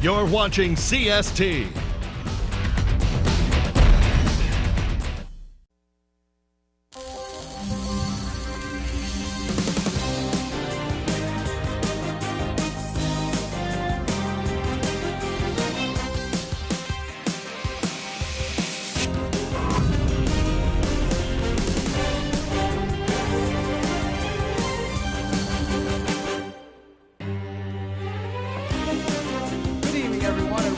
You're watching CST.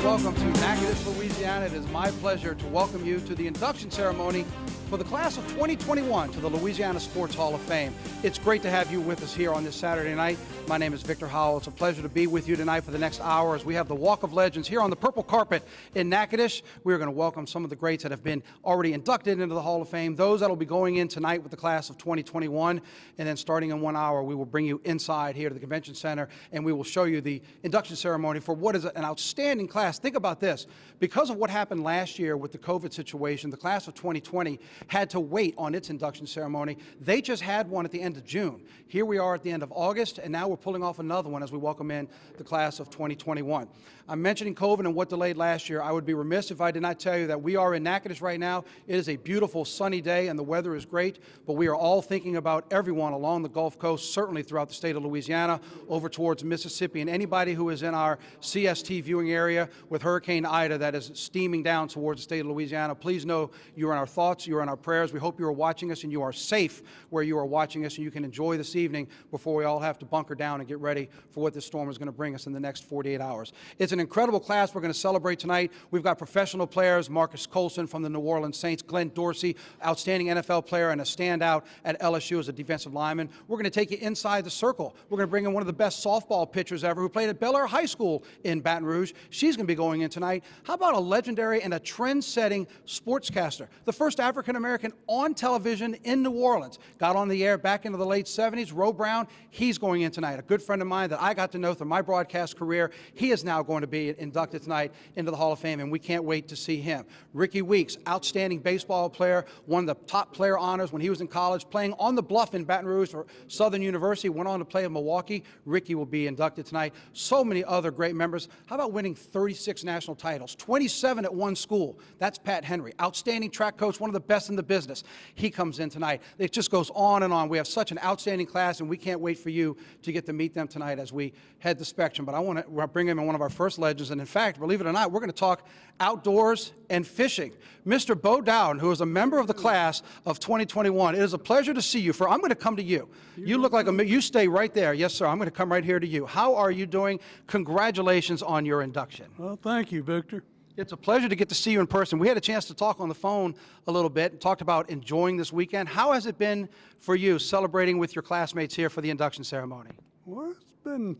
Welcome to Natchitoches, Louisiana. It is my pleasure to welcome you to the induction ceremony for the class of 2021 to the Louisiana Sports Hall of Fame. It's great to have you with us here on this Saturday night. My name is Victor Howell. It's a pleasure to be with you tonight for the next hour as we have the Walk of Legends here on the purple carpet in Natchitoches. We're going to welcome some of the greats that have been already inducted into the Hall of Fame, those that will be going in tonight with the class of 2021, and then starting in 1 hour, we will bring you inside here to the Convention Center, and we will show you the induction ceremony for what is an outstanding class. Think about this. Because of what happened last year with the COVID situation, the class of 2020 had to wait on its induction ceremony. They just had one at the end of June. Here we are at the end of August, and now we're pulling off another one as we welcome in the class of 2021. I'm mentioning COVID and what delayed last year. I would be remiss if I did not tell you that we are in Natchitoches right now. It is a beautiful sunny day and the weather is great, but we are all thinking about everyone along the Gulf Coast, certainly throughout the state of Louisiana, over towards Mississippi, and anybody who is in our CST viewing area with Hurricane Ida that is steaming down towards the state of Louisiana. Please know you are in our thoughts, you are in our prayers. We hope you are watching us and you are safe where you are watching us and you can enjoy this evening before we all have to bunker down and get ready for what this storm is going to bring us in the next 48 hours. It's an incredible class we're going to celebrate tonight. We've got professional players, Marcus Colson from the New Orleans Saints, Glenn Dorsey, outstanding NFL player and a standout at LSU as a defensive lineman. We're going to take you inside the circle. We're going to bring in one of the best softball pitchers ever who played at Bel Air High School in Baton Rouge. She's going to be going in tonight. How about a legendary and a trend-setting sportscaster, the first African-American on television in New Orleans, got on the air back into the late 70s, Ro Brown. He's going in tonight. A good friend of mine that I got to know through my broadcast career. He is now going to be inducted tonight into the Hall of Fame, and we can't wait to see him. Ricky Weeks, outstanding baseball player, won the top player honors when he was in college, playing on the Bluff in Baton Rouge for Southern University, went on to play in Milwaukee. Ricky will be inducted tonight. So many other great members. How about winning 36 national titles, 27 at one school? That's Pat Henry. Outstanding track coach, one of the best in the business. He comes in tonight. It just goes on and on. We have such an outstanding class, and we can't wait for you to get to meet them tonight as we head the spectrum. But I want to bring him in one of our first legends, and in fact, believe it or not, we're going to talk outdoors and fishing. Mr. Bo Dowden, who is a member of the class of 2021, it is a pleasure to see you. I'm going to come to you. You look like you stay right there. Yes, sir. I'm going to come right here to you. How are you doing? Congratulations on your induction. Well, thank you, Victor. It's a pleasure to get to see you in person. We had a chance to talk on the phone a little bit and talked about enjoying this weekend. How has it been for you celebrating with your classmates here for the induction ceremony? Well, it's been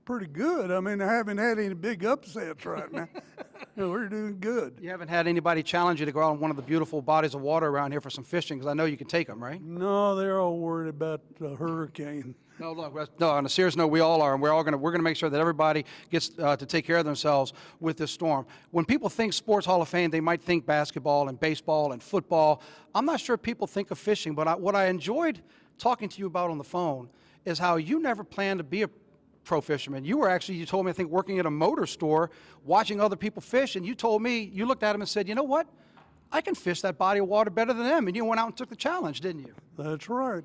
pretty good. I mean, I haven't had any big upsets right now. We're doing good. You haven't had anybody challenge you to go out on one of the beautiful bodies of water around here for some fishing, because I know you can take them, right? No, they're all worried about the hurricane. No, look, no, on a serious note, we all are, and we're going to make sure that everybody gets to take care of themselves with this storm. When people think Sports Hall of Fame, they might think basketball and baseball and football. I'm not sure people think of fishing, but what I enjoyed talking to you about on the phone is how you never planned to be a pro fisherman. You were actually, you told me, I think, working at a motor store, watching other people fish, and you told me, you looked at them and said, you know what? I can fish that body of water better than them, and you went out and took the challenge, didn't you? That's right.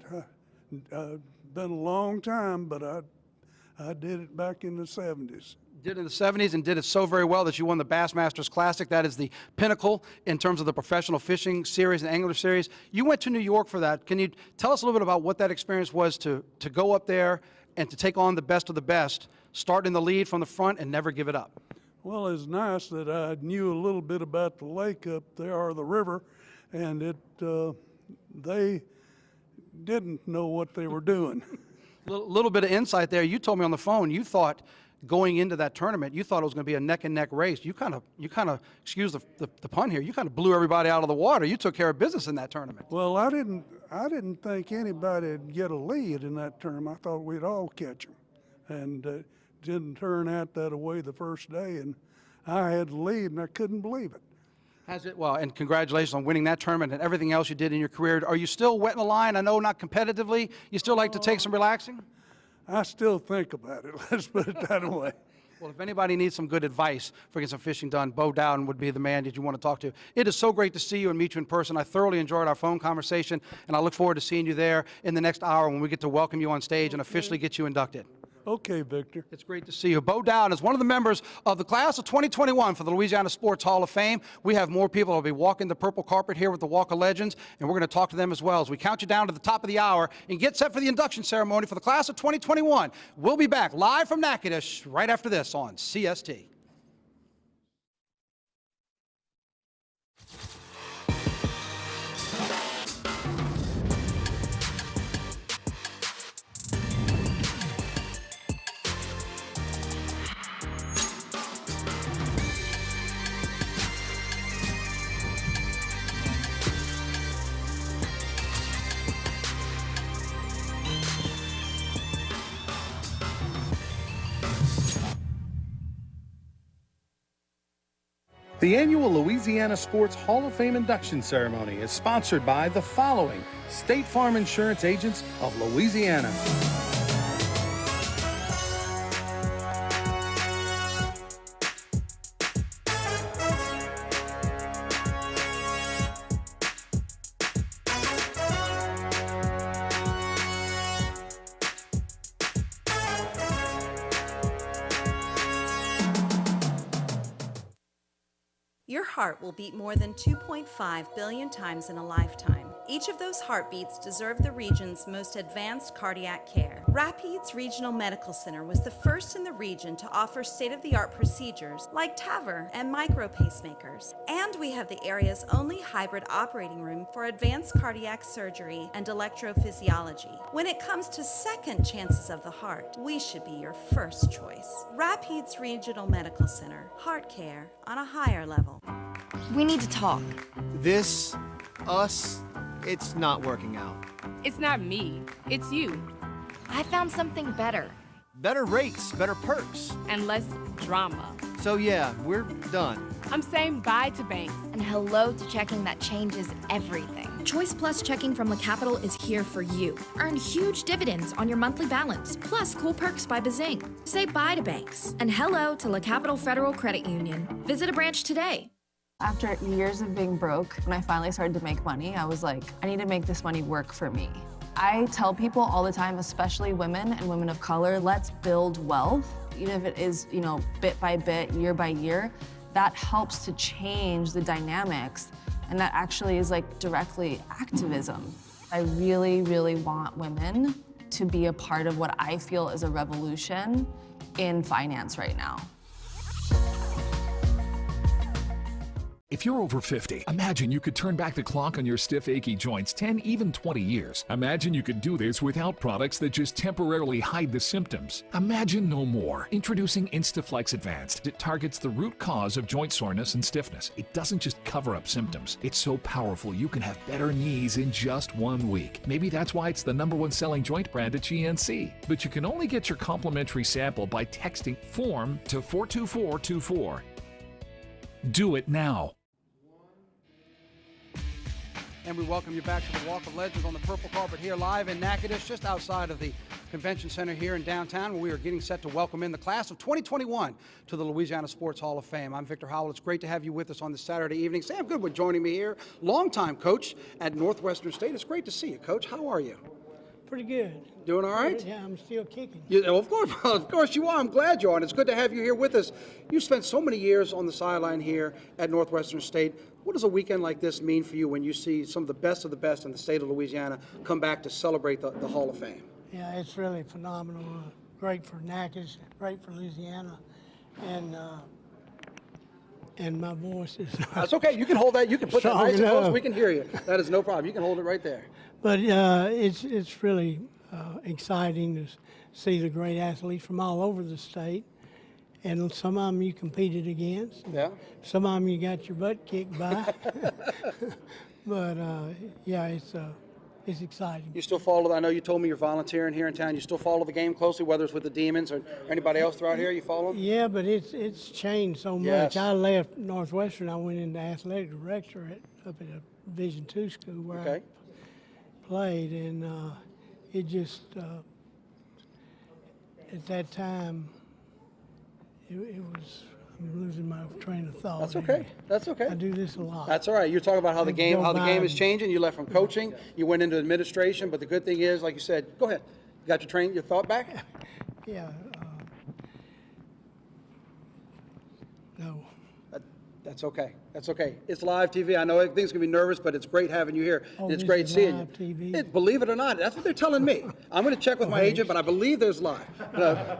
Been a long time, but I did it back in the 70s. Did it in the 70s and did it so very well that you won the Bassmasters Classic. That is the pinnacle in terms of the professional fishing series and angler series. You went to New York for that. Can you tell us a little bit about what that experience was to go up there and to take on the best of the best, start in the lead from the front and never give it up? Well, it's nice that I knew a little bit about the lake up there, or the river, and they didn't know what they were doing. Little bit of insight there. You told me on the phone you thought going into that tournament, you thought it was going to be a neck-and-neck race. You kind of, excuse the pun here, you kind of blew everybody out of the water. You took care of business in that tournament. Well, I didn't think anybody would get a lead in that tournament. I thought we'd all catch them, and it didn't turn out that way the first day, and I had the lead, and I couldn't believe it. Has it? Well, and congratulations on winning that tournament and everything else you did in your career. Are you still wetting the line? I know not competitively. You still like to take some relaxing? I still think about it. Let's put it that way. Well, if anybody needs some good advice for getting some fishing done, Bo Dowden would be the man that you want to talk to. It is so great to see you and meet you in person. I thoroughly enjoyed our phone conversation, and I look forward to seeing you there in the next hour when we get to welcome you on stage and officially get you inducted. Okay, Victor. It's great to see you. Bo Dowden is one of the members of the class of 2021 for the Louisiana Sports Hall of Fame. We have more people who will be walking the purple carpet here with the Walk of Legends, and we're going to talk to them as well as we count you down to the top of the hour and get set for the induction ceremony for the class of 2021. We'll be back live from Natchitoches right after this on CST. The annual Louisiana Sports Hall of Fame induction ceremony is sponsored by the following State Farm Insurance Agents of Louisiana. Your heart will beat more than 2.5 billion times in a lifetime. Each of those heartbeats deserve the region's most advanced cardiac care. Rapides Regional Medical Center was the first in the region to offer state-of-the-art procedures like TAVR and micro pacemakers. And we have the area's only hybrid operating room for advanced cardiac surgery and electrophysiology. When it comes to second chances of the heart, we should be your first choice. Rapides Regional Medical Center, heart care on a higher level. We need to talk. Us, it's not working out. It's not me, it's you. I found something better. Better rates, better perks. And less drama. So yeah, we're done. I'm saying bye to banks. And hello to checking that changes everything. Choice Plus checking from La Capital is here for you. Earn huge dividends on your monthly balance, plus cool perks by Bazing. Say bye to banks and hello to La Capital Federal Credit Union. Visit a branch today. After years of being broke, when I finally started to make money, I was like, I need to make this money work for me. I tell people all the time, especially women and women of color, let's build wealth. Even if it is, bit by bit, year by year, that helps to change the dynamics. And that actually is like directly activism. I really, really want women to be a part of what I feel is a revolution in finance right now. If you're over 50, imagine you could turn back the clock on your stiff, achy joints 10, even 20 years. Imagine you could do this without products that just temporarily hide the symptoms. Imagine no more. Introducing Instaflex Advanced. It targets the root cause of joint soreness and stiffness. It doesn't just cover up symptoms. It's so powerful you can have better knees in just 1 week. Maybe that's why it's the #1 selling joint brand at GNC. But you can only get your complimentary sample by texting FORM to 42424. Do it now. And we welcome you back to the Walk of Legends on the purple carpet here live in Natchitoches, just outside of the Convention Center here in downtown, where we are getting set to welcome in the class of 2021 to the Louisiana Sports Hall of Fame. I'm Victor Howell. It's great to have you with us on this Saturday evening. Sam Goodwin joining me here, longtime coach at Northwestern State. It's great to see you, Coach. How are you? Pretty good. Doing all right? Yeah, I'm still kicking. Yeah, of course you are. I'm glad you are, and it's good to have you here with us. You spent so many years on the sideline here at Northwestern State. What does a weekend like this mean for you when you see some of the best in the state of Louisiana come back to celebrate the Hall of Fame? Yeah, it's really phenomenal. Great for Natchez, great for Louisiana, and my voice is not. That's okay. You can hold that. You can put that nice and close. We can hear you. That is no problem. You can hold it right there. But it's really exciting to see the great athletes from all over the state. And some of them you competed against. Yeah. Some of them you got your butt kicked by. But yeah, it's exciting. You still follow? I know you told me you're volunteering here in town. You still follow the game closely, whether it's with the Demons or anybody else throughout here. You follow them? Yeah, but it's changed so much. Yes. I left Northwestern. I went into athletic director up at a Division II school where I played, and it just at that time it was, I'm losing my train of thought. That's okay. That's okay. I do this a lot. That's all right. You're talking about how the game is changing. You left from coaching, you went into administration, but the good thing is, like you said, go ahead. You got your thought back? Yeah. No. That's okay. That's okay. It's live TV. I know everything's going to be nervous, but it's great having you here. Oh, and it's this great is seeing live you. TV? Believe it or not, that's what they're telling me. I'm going to check with my agent, but I believe there's live.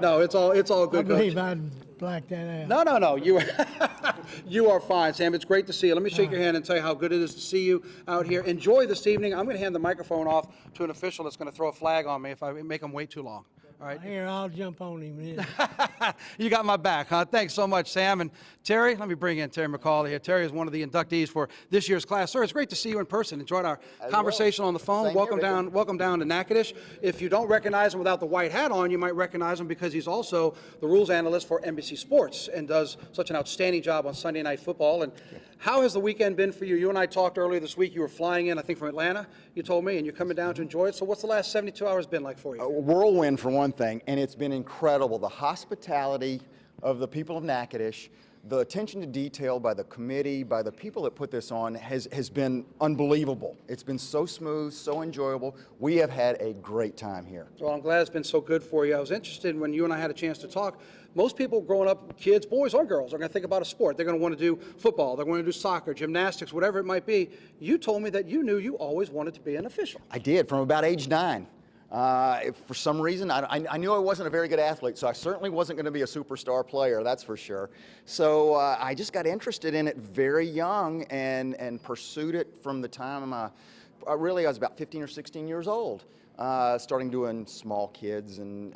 No, it's all good. I believe Coach. I'd black that out. No. You are fine, Sam. It's great to see you. Let me shake your hand and tell you how good it is to see you out here. Enjoy this evening. I'm going to hand the microphone off to an official that's going to throw a flag on me if I make him wait too long. All right. Here, I'll jump on him then. You got my back, huh? Thanks so much, Sam. And Terry, let me bring in Terry McCauley here. Terry is one of the inductees for this year's class. Sir, it's great to see you in person. Enjoyed our conversation on the phone. Welcome down to Natchitoches. If you don't recognize him without the white hat on, you might recognize him because he's also the rules analyst for NBC Sports and does such an outstanding job on Sunday Night Football. And how has the weekend been for you? You and I talked earlier this week. You were flying in, I think, from Atlanta, you told me, and you're coming down to enjoy it. So what's the last 72 hours been like for you? A whirlwind, for one thing, and it's been incredible. The hospitality of the people of Natchitoches, the attention to detail by the committee, by the people that put this on has been unbelievable. It's been so smooth, so enjoyable. We have had a great time here. Well, I'm glad it's been so good for you. I was interested when you and I had a chance to talk. Most people growing up, kids, boys or girls, are going to think about a sport. They're going to want to do football. They're going to do soccer, gymnastics, whatever it might be. You told me that you knew you always wanted to be an official. I did, from about age 9. For some reason, I knew I wasn't a very good athlete, so I certainly wasn't going to be a superstar player, that's for sure. So I just got interested in it very young and pursued it from the time I was about 15 or 16 years old. Starting doing small kids and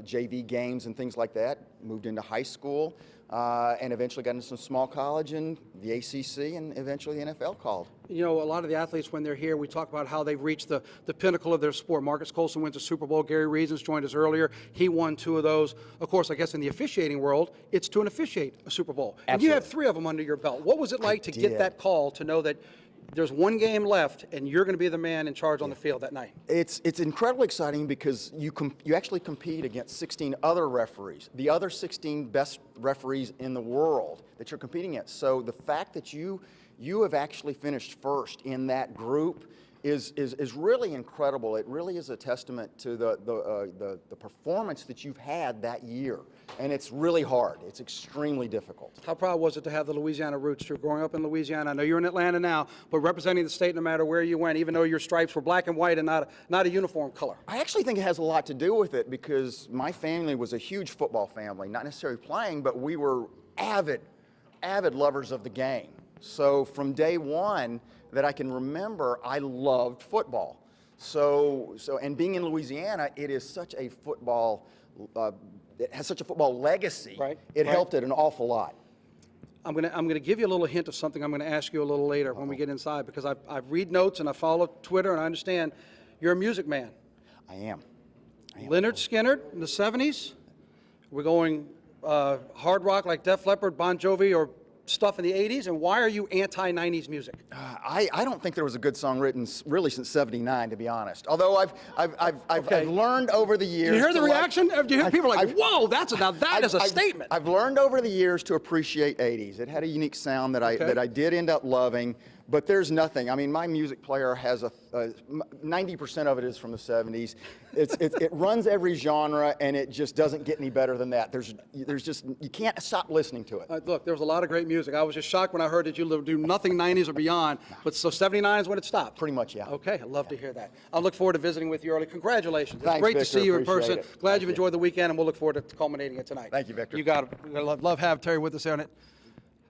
JV games and things like that. Moved into high school and eventually got into some small college and the ACC and eventually the NFL called. You know, a lot of the athletes, when they're here, we talk about how they've reached the pinnacle of their sport. Marcus Colson went to Super Bowl. Gary Reasons joined us earlier. He won 2 of those. Of course, I guess in the officiating world, it's to officiate a Super Bowl. Absolutely. And you have 3 of them under your belt. What was it like to get that call to know that there's one game left and you're going to be the man in charge on the field that night? It's incredibly exciting because you actually compete against 16 other referees, the other 16 best referees in the world that you're competing against. So the fact that you have actually finished first in that group is really incredible. It really is a testament to the performance that you've had that year. And it's really hard. It's extremely difficult. How proud was it to have the Louisiana roots? You're growing up in Louisiana. I know you're in Atlanta now, but representing the state no matter where you went, even though your stripes were black and white and not a uniform color. I actually think it has a lot to do with it because my family was a huge football family, not necessarily playing, but we were avid lovers of the game. So from day one that I can remember, I loved football. And being in Louisiana, it is such a football, it has such a football legacy. Right. It helped it an awful lot. I'm gonna give you a little hint of something I'm gonna ask you a little later when we get inside, because I read notes and I follow Twitter and I understand you're a music man. I am. Lynyrd Skynyrd in the 70s. We're going hard rock like Def Leppard, Bon Jovi, or stuff in the 80s, and why are you anti-90s music? I don't think there was a good song written really since '79, to be honest. Although I've learned over the years. You hear the reaction? Do you hear people like, whoa, that is a statement? I've learned over the years to appreciate '80s. It had a unique sound that I did end up loving. But there's nothing. I mean, my music player has 90% of it is from the '70s. It runs every genre, and it just doesn't get any better than that. There's just, you can't stop listening to it. Look, there was a lot of great music. I was just shocked when I heard that you do nothing '90s or beyond. But so '79 is when it stopped. Pretty much, yeah. Okay, I'd love to hear that. I look forward to visiting with you early. Congratulations. Thanks, it's great Victor, to see you in appreciate person. it. Glad you've enjoyed the weekend, and we'll look forward to culminating it tonight. Thank you, Victor. You got it. Love having Terry with us on it.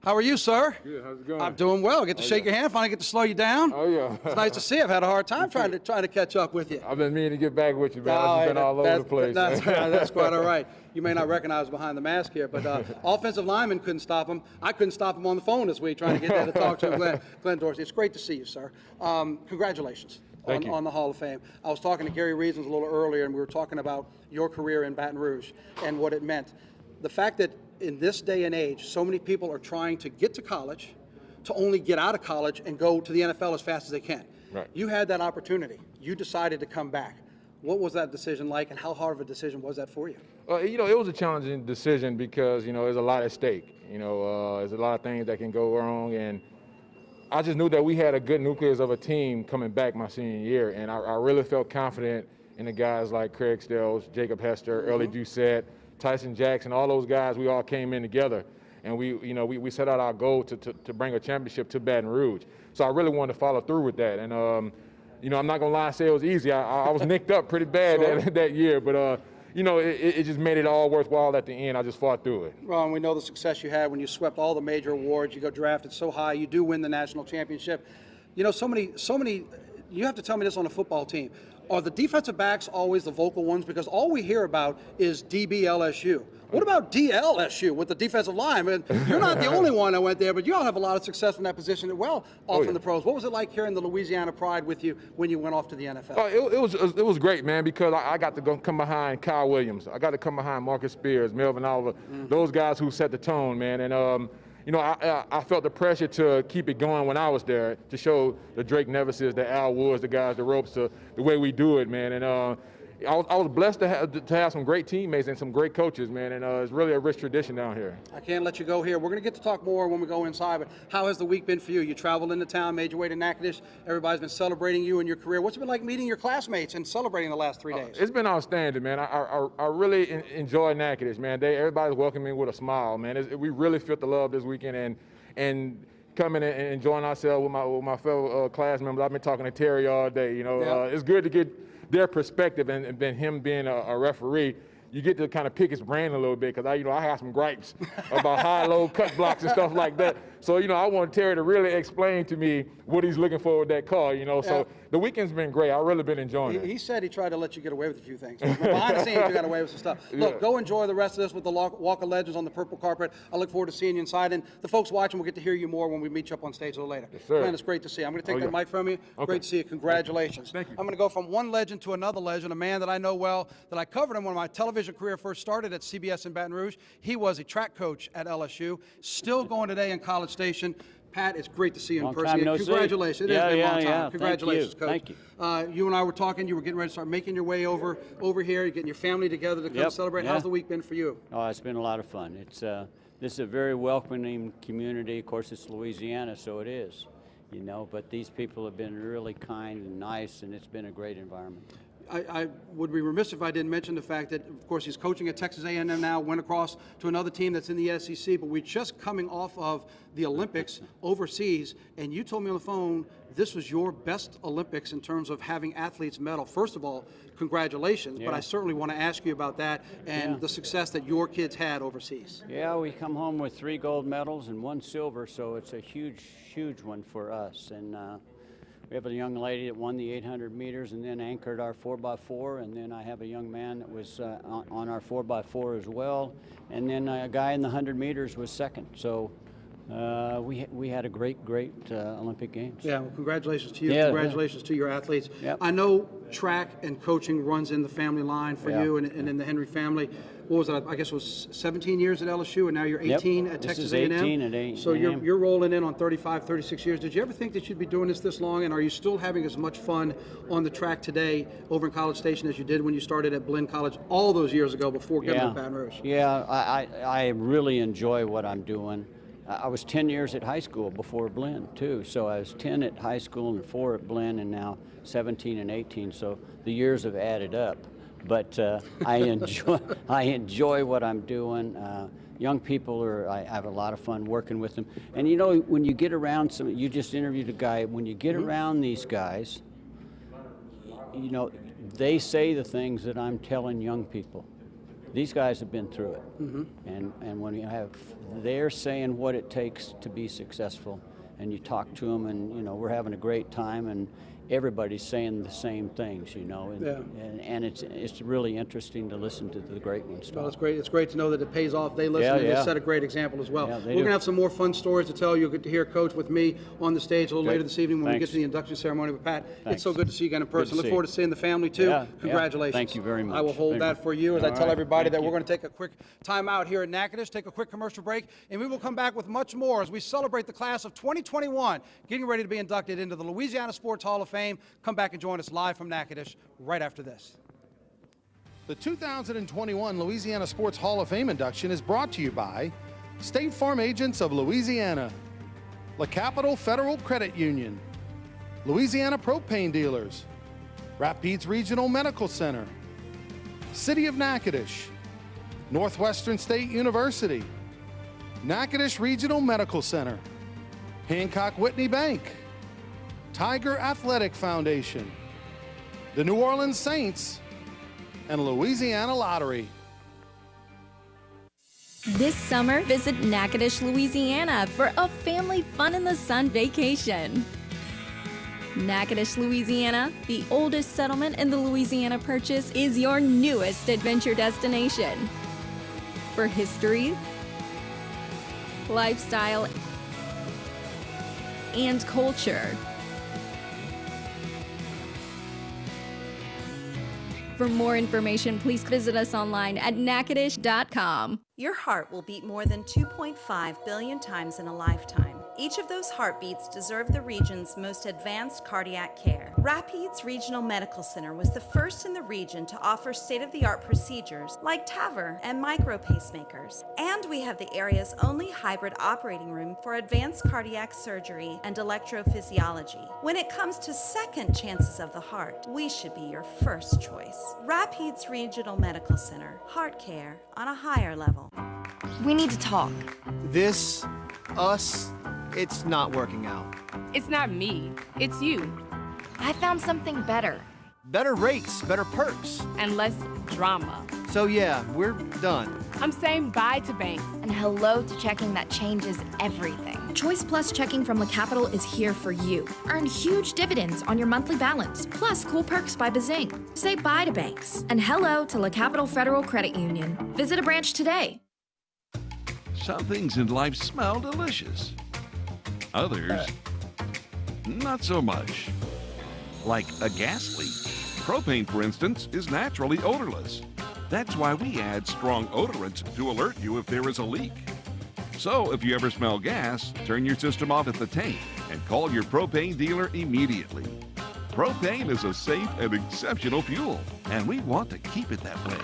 How are you, sir? Good. How's it going? I'm doing well. Get to shake your hand. Finally get to slow you down. Oh yeah. It's nice to see you. I've had a hard time trying to catch up with you. I've been meaning to get back with you, man. I've just been all over the place. That's quite all right. You may not recognize behind the mask here, but offensive lineman couldn't stop him. I couldn't stop him on the phone this week trying to get there to talk to him. Glenn Dorsey. It's great to see you, sir. Congratulations on the Hall of Fame. I was talking to Gary Reasons a little earlier, and we were talking about your career in Baton Rouge and what it meant. The fact that in this day and age, so many people are trying to get to college, to only get out of college and go to the NFL as fast as they can. Right. You had that opportunity. You decided to come back. What was that decision like, and how hard of a decision was that for you? You know, it was a challenging decision because, you know, there's a lot at stake. You know, there's a lot of things that can go wrong, and I just knew that we had a good nucleus of a team coming back my senior year, and I really felt confident in the guys like Craig Stills, Jacob Hester, Early Doucette, Tyson Jackson, all those guys. We all came in together, and we set out our goal to bring a championship to Baton Rouge. So I really wanted to follow through with that, and you know, I'm not gonna lie and say it was easy. I was nicked up pretty bad that year, but you know, it just made it all worthwhile at the end. I just fought through it. Ron, we know the success you had when you swept all the major awards. You go drafted so high. You do win the national championship. You know, so many. You have to tell me this on a football team. Are the defensive backs always the vocal ones? Because all we hear about is DB LSU. What about DLSU with the defensive line? I mean, you're not the only one that went there, but you all have a lot of success in that position as well in the pros. What was it like hearing the Louisiana pride with you when you went off to the NFL? It was great, man, because I got to come behind Kyle Williams. I got to come behind Marcus Spears, Melvin Oliver, those guys who set the tone, man. And you know, I felt the pressure to keep it going when I was there, to show the Drake Nevises, the Al Woods, the guys, the ropes, the way we do it, man. And I was blessed to have some great teammates and some great coaches, man, and it's really a rich tradition down here. I can't let you go here. We're going to get to talk more when we go inside, but how has the week been for you? You traveled into town, made your way to Natchitoches. Everybody's been celebrating you and your career. What's it been like meeting your classmates and celebrating the last 3 days? It's been outstanding, man. I really enjoy Natchitoches, man. Everybody's welcoming me with a smile, man. We really felt the love this weekend, and coming and enjoying ourselves with my fellow class members. I've been talking to Terry all day. You know, it's good to get their perspective, and him being a referee, you get to kind of pick his brain a little bit, because I have some gripes about high-low cut blocks and stuff like that. So, you know, I want Terry to really explain to me what he's looking for with that call, you know. So the weekend's been great. I've really been enjoying it. He said he tried to let you get away with a few things. Behind the scenes, you got away with some stuff. Look, go enjoy the rest of this with the Walk of Legends on the purple carpet. I look forward to seeing you inside. And the folks watching will get to hear you more when we meet you up on stage a little later. Yes, sir. Man, it's great to see you. I'm going to take that mic from you. Okay. Great to see you. Congratulations. Thank you. I'm going to go from one legend to another legend, a man that I know well, that I covered him when my television career first started at CBS in Baton Rouge. He was a track coach at LSU, still going today in College Station. Pat, it's great to see you in person. Congratulations. It has been a long time. Congratulations, Coach. Thank you. You and I were talking. You were getting ready to start making your way over here. You're getting your family together to come celebrate. How's the week been for you? Oh, it's been a lot of fun. It's this is a very welcoming community. Of course, it's Louisiana, so it is, you know. But these people have been really kind and nice, and it's been a great environment. I would be remiss if I didn't mention the fact that, of course, he's coaching at Texas A&M now, went across to another team that's in the SEC, but we're just coming off of the Olympics overseas, and you told me on the phone this was your best Olympics in terms of having athletes medal. First of all, congratulations, but I certainly want to ask you about that and the success that your kids had overseas. Yeah, we come home with 3 gold medals and 1 silver, so it's a huge, huge one for us. And we have a young lady that won the 800 meters and then anchored our 4x4, and then I have a young man that was on our 4x4 as well, and then a guy in the 100 meters was second. So we had a great Olympic Games. Yeah, well, congratulations to you. Congratulations to your athletes. I know track and coaching runs in the family line for you and in the Henry family. What was it? I guess it was 17 years at LSU, and now you're 18 at Texas A&M. 18 at A&M. So you're rolling in on 35, 36 years. Did you ever think that you'd be doing this long, and are you still having as much fun on the track today over in College Station as you did when you started at Blinn College all those years ago before getting to Baton Rouge? Yeah, I really enjoy what I'm doing. I was 10 years at high school before Blinn, too. So I was 10 at high school and 4 at Blinn, and now 17 and 18. So the years have added up. But I enjoy what I'm doing. Young people I have a lot of fun working with them. And you know, when you get around you just interviewed a guy, when you get around these guys, you know, they say the things that I'm telling young people. These guys have been through it. And when they're saying what it takes to be successful, and you talk to them, and you know, we're having a great time, and everybody's saying the same things, you know, and it's really interesting to listen to the great ones. Well, it's great. It's great to know that it pays off. They listen and they set a great example as well. We're going to have some more fun stories to tell you. You'll get to hear Coach with me on the stage a little later this evening when we get to the induction ceremony with Pat. It's so good to see you again in person. Look forward to seeing the family too. Congratulations. Thank you very much. I will hold that for you as I tell everybody that we're going to take a quick time out here at Natchitoches, take a quick commercial break, and we will come back with much more as we celebrate the class of 2021, getting ready to be inducted into the Louisiana Sports Hall of Fame. Come back and join us live from Natchitoches right after this. The 2021 Louisiana Sports Hall of Fame induction is brought to you by State Farm Agents of Louisiana, La Capital Federal Credit Union, Louisiana Propane Dealers, Rapides Regional Medical Center, City of Natchitoches, Northwestern State University, Natchitoches Regional Medical Center, Hancock Whitney Bank, Tiger Athletic Foundation, the New Orleans Saints, and Louisiana Lottery. This summer, visit Natchitoches, Louisiana for a family fun in the sun vacation. Natchitoches, Louisiana, the oldest settlement in the Louisiana Purchase, is your newest adventure destination. For history, lifestyle, and culture. For more information, please visit us online at natchitoches.com. Your heart will beat more than 2.5 billion times in a lifetime. Each of those heartbeats deserve the region's most advanced cardiac care. Rapides Regional Medical Center was the first in the region to offer state-of-the-art procedures like TAVR and micro pacemakers. And we have the area's only hybrid operating room for advanced cardiac surgery and electrophysiology. When it comes to second chances of the heart, we should be your first choice. Rapides Regional Medical Center, heart care on a higher level. We need to talk. This, us, it's not working out. It's not me, it's you. I found something better. Better rates, better perks. And less drama. So yeah, we're done. I'm saying bye to banks. And hello to checking that changes everything. Choice Plus checking from La Capital is here for you. Earn huge dividends on your monthly balance, plus cool perks by Bazing. Say bye to banks and hello to La Capital Federal Credit Union. Visit a branch today. Some things in life smell delicious. Others, not so much. Like a gas leak. Propane, for instance, is naturally odorless. That's why we add strong odorants to alert you if there is a leak. So if you ever smell gas, turn your system off at the tank and call your propane dealer immediately. Propane is a safe and exceptional fuel, and we want to keep it that way.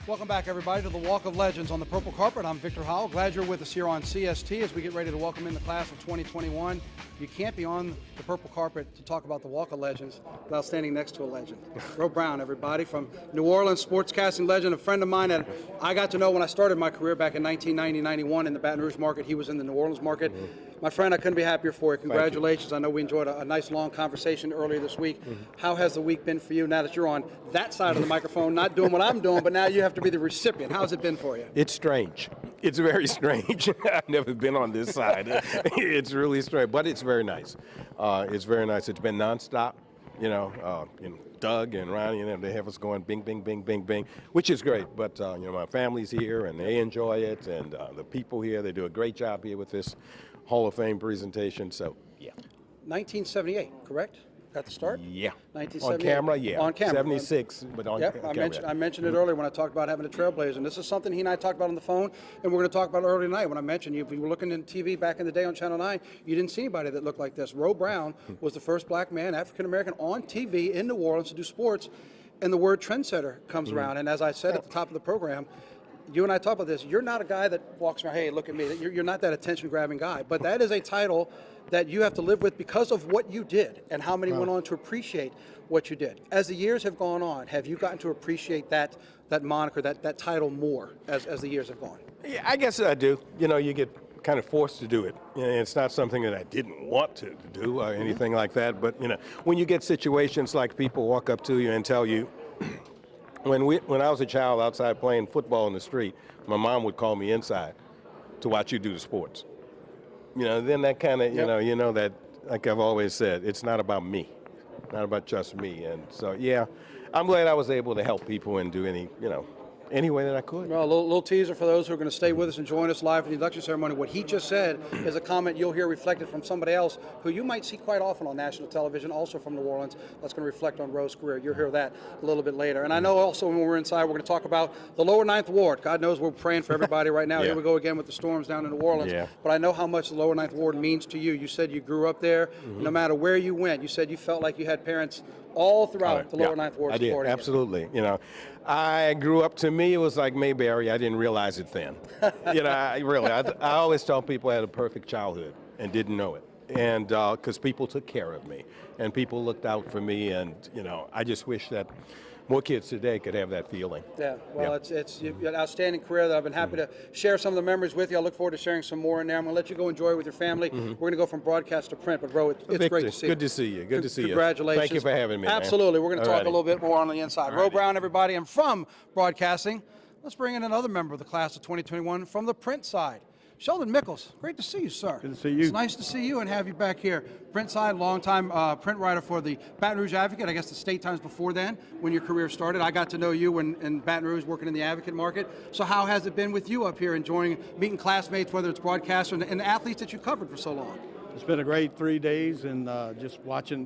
Welcome back, everybody, to the Walk of Legends on the Purple Carpet. I'm Victor Howell. Glad you're with us here on CST as we get ready to welcome in the class of 2021. You can't be on the Purple Carpet to talk about the Walk of Legends without standing next to a legend. Ro Brown, everybody, from New Orleans, sportscasting legend, a friend of mine that I got to know when I started my career back in 1990-91 in the Baton Rouge market. He was in the New Orleans market. My friend, I couldn't be happier for you. Congratulations. I know we enjoyed a nice long conversation earlier this week. How has the week been for you now that you're on that side of the microphone, not doing what I'm doing, but now you have to be the recipient? How's it been for you? It's strange. It's very strange. I've never been on this side. It's really strange, but it's very nice. It's very nice. It's been nonstop. Doug and Ronnie, they have us going bing, bing, bing, bing, bing, which is great. But, my family's here, and they enjoy it, and the people here, they do a great job here with this Hall of Fame presentation, so, yeah. 1978, correct? At the start? Yeah. 1978. On camera, yeah. On camera. 76, but on camera. I mentioned it earlier when I talked about having a trailblazer, and this is something he and I talked about on the phone, and we're going to talk about earlier tonight. When I mentioned you, if you were looking at TV back in the day on Channel 9, you didn't see anybody that looked like this. Ro Brown was the first black man, African-American, on TV in New Orleans to do sports, and the word trendsetter comes around. And as I said at the top of the program, you and I talk about this. You're not a guy that walks around, hey, look at me. You're not that attention-grabbing guy. But that is a title that you have to live with because of what you did and how many went on to appreciate what you did. As the years have gone on, have you gotten to appreciate that moniker, that title more as the years have gone? Yeah, I guess I do. You know, you get kind of forced to do it. You know, it's not something that I didn't want to do or anything like that. But, you know, when you get situations like people walk up to you and tell you, when I was a child outside playing football in the street, my mom would call me inside to watch you do the sports. You know, then that kind of, you know that, like I've always said, it's not about me, not about just me. And so, yeah, I'm glad I was able to help people and do any way that I could. Well, a little teaser for those who are going to stay with us and join us live for the induction ceremony. What he just said is a comment you'll hear reflected from somebody else who you might see quite often on national television, also from New Orleans. That's going to reflect on Roe's career. You'll hear that a little bit later. And I know also when we're inside, we're going to talk about the lower Ninth Ward. God knows we're praying for everybody right now. Yeah. Here we go again with the storms down in New Orleans. Yeah. But I know how much the lower Ninth Ward means to you. You said you grew up there. No matter where you went, you said you felt like you had parents all throughout the lower Ninth Ward. I did, absolutely. You know, I grew up, to me, it was like Mayberry. I didn't realize it then. You know, I always tell people I had a perfect childhood and didn't know it. And because people took care of me and people looked out for me. And, you know, I just wish that more kids today could have that feeling. Yeah, well, it's an outstanding career that I've been happy to share some of the memories with you. I look forward to sharing some more in there. I'm going to let you go enjoy it with your family. We're going to go from broadcast to print, but Roe, it's great to see you. Good to see you. Good to see you. Congratulations. Thank you for having me. Absolutely. Man. We're going to talk a little bit more on the inside. Roe Brown, everybody, and from broadcasting, let's bring in another member of the class of 2021 from the print side. Sheldon Mickles, great to see you, sir. Good to see you. It's nice to see you and have you back here. Print side, longtime print writer for the Baton Rouge Advocate, I guess the State Times before then, when your career started. I got to know you in Baton Rouge working in the Advocate market. So how has it been with you up here enjoying meeting classmates, whether it's broadcasters and athletes that you've covered for so long? It's been a great 3 days and just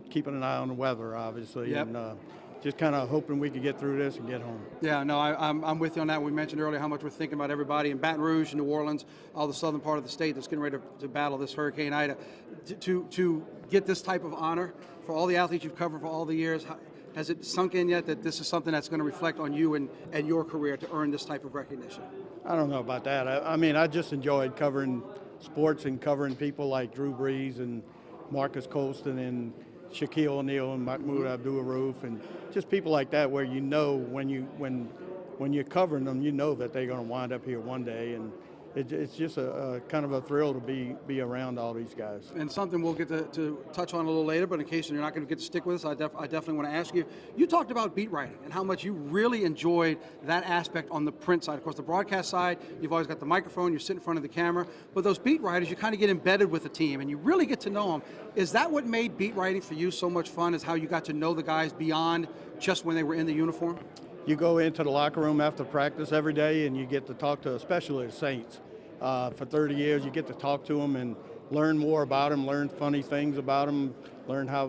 keeping an eye on the weather, obviously. Yep. And just kind of hoping we could get through this and get home. Yeah, no, I'm with you on that. We mentioned earlier how much we're thinking about everybody in Baton Rouge, New Orleans, all the southern part of the state that's getting ready to battle this Hurricane Ida. To get this type of honor for all the athletes you've covered for all the years, has it sunk in yet that this is something that's going to reflect on you and your career to earn this type of recognition? I don't know about that. I mean, I just enjoyed covering sports and covering people like Drew Brees and Marcus Colston and Shaquille O'Neal and Mahmoud Abdul-Rauf and just people like that, where you know when you're covering them, you know that they're going to wind up here one day, and it's just a kind of a thrill to be around all these guys. And something we'll get to touch on a little later, but in case you're not going to get to stick with us, I definitely want to ask you. You talked about beat writing and how much you really enjoyed that aspect on the print side. Of course, the broadcast side, you've always got the microphone, you sit in front of the camera, but those beat writers, you kind of get embedded with the team and you really get to know them. Is that what made beat writing for you so much fun, is how you got to know the guys beyond just when they were in the uniform? You go into the locker room after practice every day and you get to talk to, especially the Saints. For 30 years, you get to talk to them and learn more about them, learn funny things about them, learn how,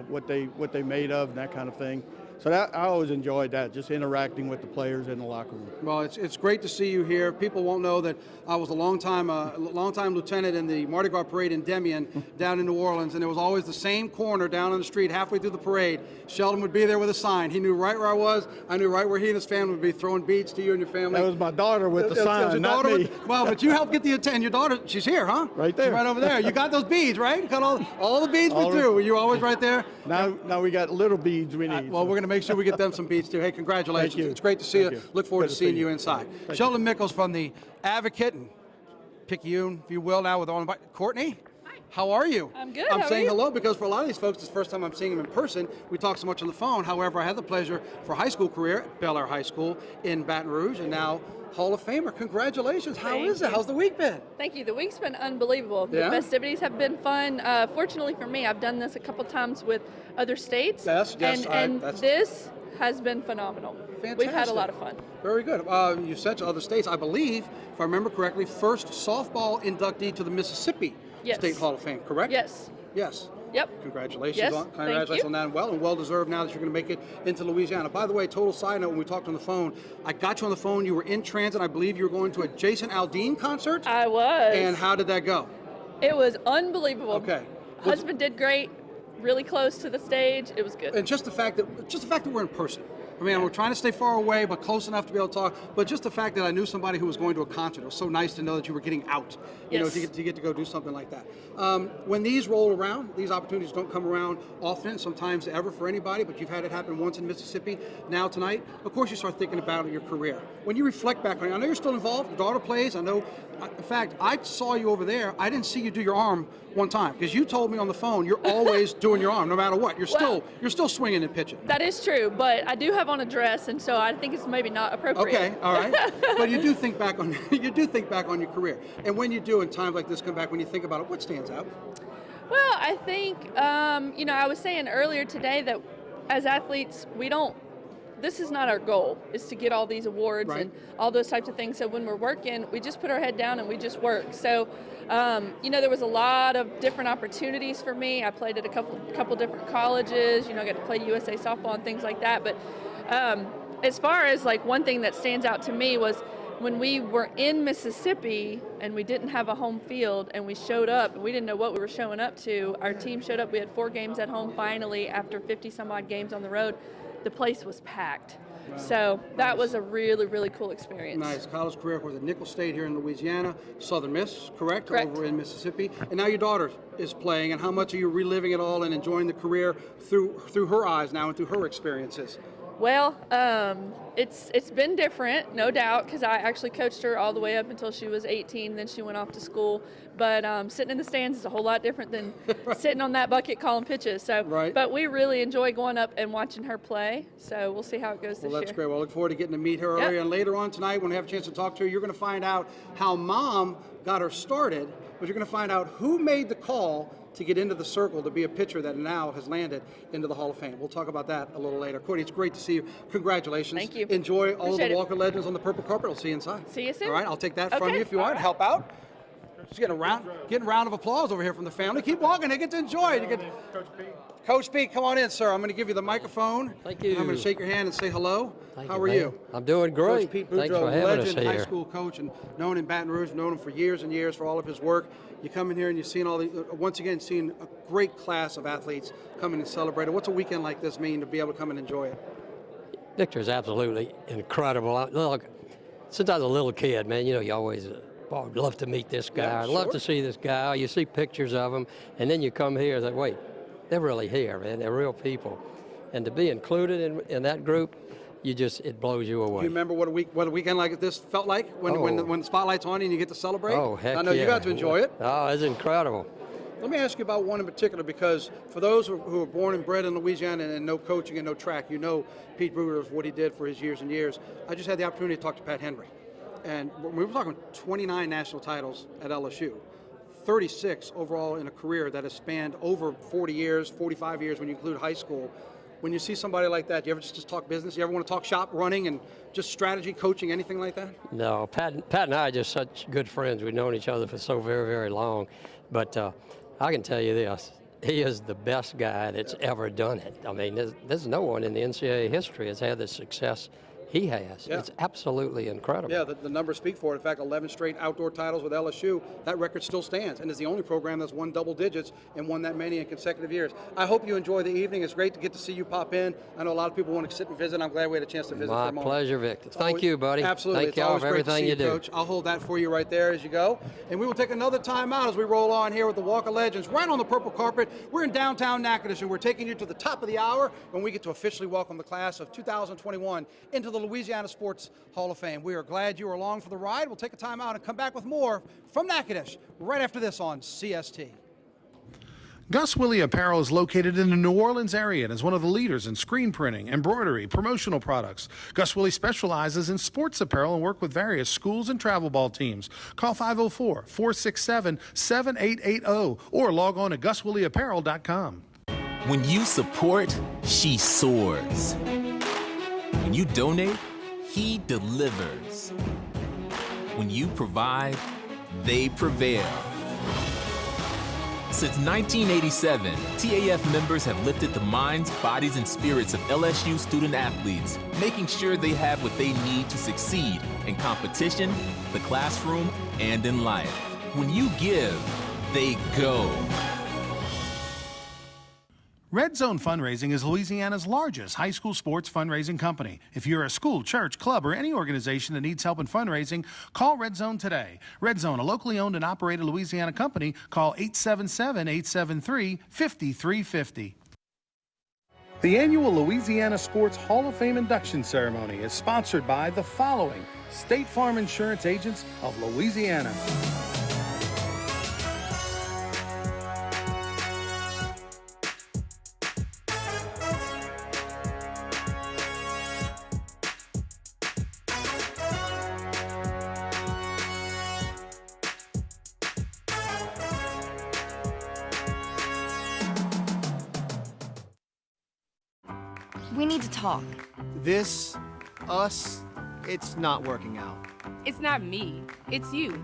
what they made of and that kind of thing. So that, I always enjoyed that, just interacting with the players in the locker room. Well, it's great to see you here. People won't know that I was a long-time lieutenant in the Mardi Gras parade in Demian down in New Orleans, and there was always the same corner down on the street halfway through the parade. Sheldon would be there with a sign. He knew right where I was. I knew right where he and his family would be throwing beads to you and your family. That was my daughter with the sign, not me. Well, but you helped get the attention. Your daughter, she's here, huh? Right there. She's right over there. You got those beads, right? You got all the beads we threw. Were you always right there? Now we got little beads we need. Well, we're going to make sure we get them some beads too. Hey, congratulations. Thank you. It's great to see you. you. Look forward Good to to seeing see you you. inside. Thank Sheldon Mickles from the Advocate, and Picayune, if you will, now with all Courtney. How are you? I'm good. I'm How saying are you? hello because for a lot of these folks, it's the first time I'm seeing them in person. We talk so much on the phone. However, I had the pleasure for high school career at Bel Air High School in Baton Rouge, and now Hall of Famer. Congratulations. How is it? How's the week been? Thank you. The week's been unbelievable. Yeah? The festivities have been fun. Fortunately for me, I've done this a couple times with other states. Yes, and this has been phenomenal. Fantastic. We've had a lot of fun. Very good. You said to other states, I believe, if I remember correctly, first softball inductee to the Mississippi State Hall of Fame, correct? Yes. Yes. Yep. Congratulations, Yes, congratulations on that, and well deserved now that you're going to make it into Louisiana. By the way, total side note, when we talked on the phone, I got you on the phone, you were in transit, I believe you were going to a Jason Aldean concert? I was. And how did that go? It was unbelievable. Okay. Husband did great, really close to the stage. It was good. And just the fact that we're in person, I mean, we're trying to stay far away, but close enough to be able to talk. But just the fact that I knew somebody who was going to a concert, it was so nice to know that you were getting out, you know, to get to go do something like that. When these roll around, these opportunities don't come around often, sometimes ever for anybody, but you've had it happen once in Mississippi, now tonight. Of course, you start thinking about your career. When you reflect back on it, I know you're still involved, your daughter plays, I know, in fact, I saw you over there, I didn't see you do your arm one time, because you told me on the phone you're always doing your arm, no matter what. You're still swinging and pitching. That is true, but I do have on a dress, and so I think it's maybe not appropriate. Okay, all right. But you do think back on your career, and when you do, in times like this, come back when you think about it, what stands out? Well, I think you know, I was saying earlier today that as athletes, this is not our goal, is to get all these awards and all those types of things. So when we're working, we just put our head down and we just work. So, you know, there was a lot of different opportunities for me. I played at a couple different colleges, you know, I got to play USA softball and things like that. But as far as like one thing that stands out to me was when we were in Mississippi and we didn't have a home field and we showed up and we didn't know what we were showing up to. Our team showed up, we had 4 games at home finally after 50 some odd games on the road. The place was packed. Wow. So that was a really, really cool experience. Nice. College career was at Nicholls State here in Louisiana, Southern Miss, correct? Correct. Over in Mississippi. And now your daughter is playing, and how much are you reliving it all and enjoying the career through her eyes now and through her experiences? Well, it's been different, no doubt, because I actually coached her all the way up until she was 18, then she went off to school. But sitting in the stands is a whole lot different than sitting on that bucket calling pitches. So, but we really enjoy going up and watching her play. So we'll see how it goes this year. Well, that's great. Well, I look forward to getting to meet her earlier. And later on tonight, when we have a chance to talk to her, you're going to find out how Mom got her started, but you're going to find out who made the call to get into the circle to be a pitcher that now has landed into the Hall of Fame. We'll talk about that a little later. Courtney, it's great to see you. Congratulations. Thank you. Enjoy all Appreciate of the Walker Legends on the purple carpet. I'll see you inside. See you soon. All right, I'll take that from you if you want. Help out. Just getting a round of applause over here from the family. Keep walking. They get to enjoy it. Coach Pete, come on in, sir. I'm going to give you the microphone. Thank you. I'm going to shake your hand and say hello. Thank How you, are man. you? I'm doing great. Coach Pete Thanks Boudreaux, for having us legend high here. school coach and known in Baton Rouge, known him for years and years for all of his work. You come in here and you've seen once again, seen a great class of athletes come in and celebrate it. What's a weekend like this mean to be able to come and enjoy it? Victor is absolutely incredible. Look, since I was a little kid, man, you know, you always I'd love to meet this guy. Yeah, I'd love to see this guy. You see pictures of him, and then you come here and say, wait, they're really here, man. They're real people. And to be included in that group, it blows you away. Do you remember what a weekend like this felt like when the spotlight's on you and you get to celebrate? Oh, heck I know yeah. You got to enjoy it. Oh, it's incredible. Let me ask you about one in particular, because for those who are born and bred in Louisiana and no coaching and no track, you know Pete Boudreaux, what he did for his years and years. I just had the opportunity to talk to Pat Henry. And we were talking 29 national titles at LSU, 36 overall in a career that has spanned over 40 years, 45 years when you include high school. When you see somebody like that, do you ever just talk business? You ever want to talk shop running and just strategy, coaching, anything like that? No, Pat and I are just such good friends. We've known each other for so very, very long. But I can tell you this, he is the best guy that's ever done it. I mean, there's no one in the NCAA history that's had the success he has. Yeah. It's absolutely incredible. Yeah, the numbers speak for it. In fact, 11 straight outdoor titles with LSU, that record still stands, and is the only program that's won double digits and won that many in consecutive years. I hope you enjoy the evening. It's great to get to see you pop in. I know a lot of people want to sit and visit. I'm glad we had a chance to visit for a moment. My pleasure, Victor. Thank you, buddy. Absolutely. Thank y'all for everything you do. Coach. I'll hold that for you right there as you go. And we will take another time out as we roll on here with the Walk of Legends right on the purple carpet. We're in downtown Natchitoches, and we're taking you to the top of the hour when we get to officially welcome the class of 2021 into the Louisiana Sports Hall of Fame. We are glad you are along for the ride. We'll take a time out and come back with more from Natchitoches right after this on CST. Gus Willie Apparel is located in the New Orleans area and is one of the leaders in screen printing, embroidery, promotional products. Gus Willie specializes in sports apparel and work with various schools and travel ball teams. Call 504-467-7880 or log on to GusWillieApparel.com. When you support, she soars. When you donate, he delivers. When you provide, they prevail. Since 1987, TAF members have lifted the minds, bodies, and spirits of LSU student athletes, making sure they have what they need to succeed in competition, the classroom, and in life. When you give, they go. Red Zone Fundraising is Louisiana's largest high school sports fundraising company. If you're a school, church, club, or any organization that needs help in fundraising, call Red Zone today. Red Zone, a locally owned and operated Louisiana company, call 877-873-5350. The annual Louisiana Sports Hall of Fame induction ceremony is sponsored by the following State Farm Insurance Agents of Louisiana. We need to talk. This, us, it's not working out. It's not me, it's you.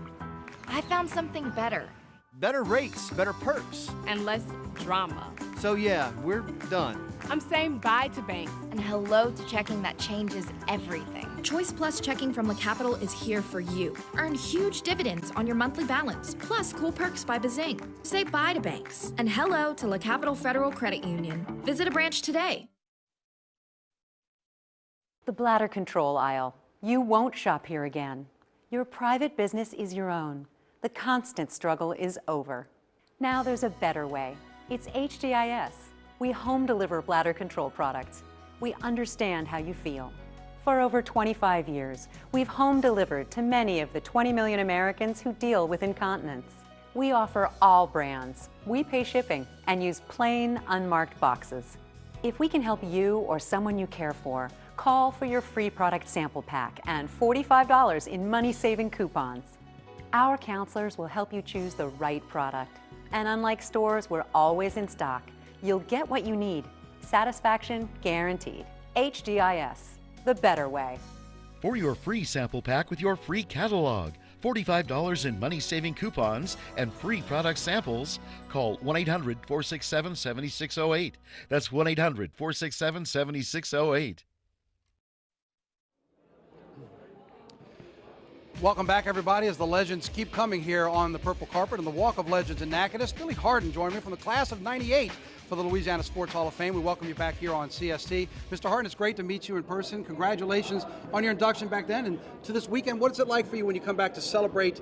I found something better. Better rates, better perks. And less drama. So yeah, we're done. I'm saying bye to banks. And hello to checking that changes everything. Choice Plus checking from La Capital is here for you. Earn huge dividends on your monthly balance, plus cool perks by Bazing. Say bye to banks and hello to La Capital Federal Credit Union. Visit a branch today. The bladder control aisle. You won't shop here again. Your private business is your own. The constant struggle is over. Now there's a better way. It's HDIS. We home deliver bladder control products. We understand how you feel. For over 25 years, we've home delivered to many of the 20 million Americans who deal with incontinence. We offer all brands. We pay shipping and use plain, unmarked boxes. If we can help you or someone you care for, call for your free product sample pack and $45 in money-saving coupons. Our counselors will help you choose the right product. And unlike stores, we're always in stock. You'll get what you need. Satisfaction guaranteed. HDIS, the better way. For your free sample pack with your free catalog, $45 in money-saving coupons, and free product samples, call 1-800-467-7608. That's 1-800-467-7608. Welcome back, everybody, as the legends keep coming here on the purple carpet and the Walk of Legends in Natchitoches. Billy Harden joined me from the class of '98 for the Louisiana Sports Hall of Fame. We welcome you back here on CST. Mr. Harden, it's great to meet you in person. Congratulations on your induction back then and to this weekend. What is it like for you when you come back to celebrate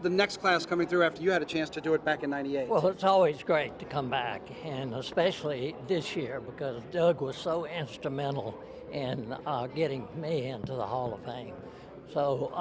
the next class coming through after you had a chance to do it back in '98? Well, it's always great to come back, and especially this year because Doug was so instrumental in getting me into the Hall of Fame. So,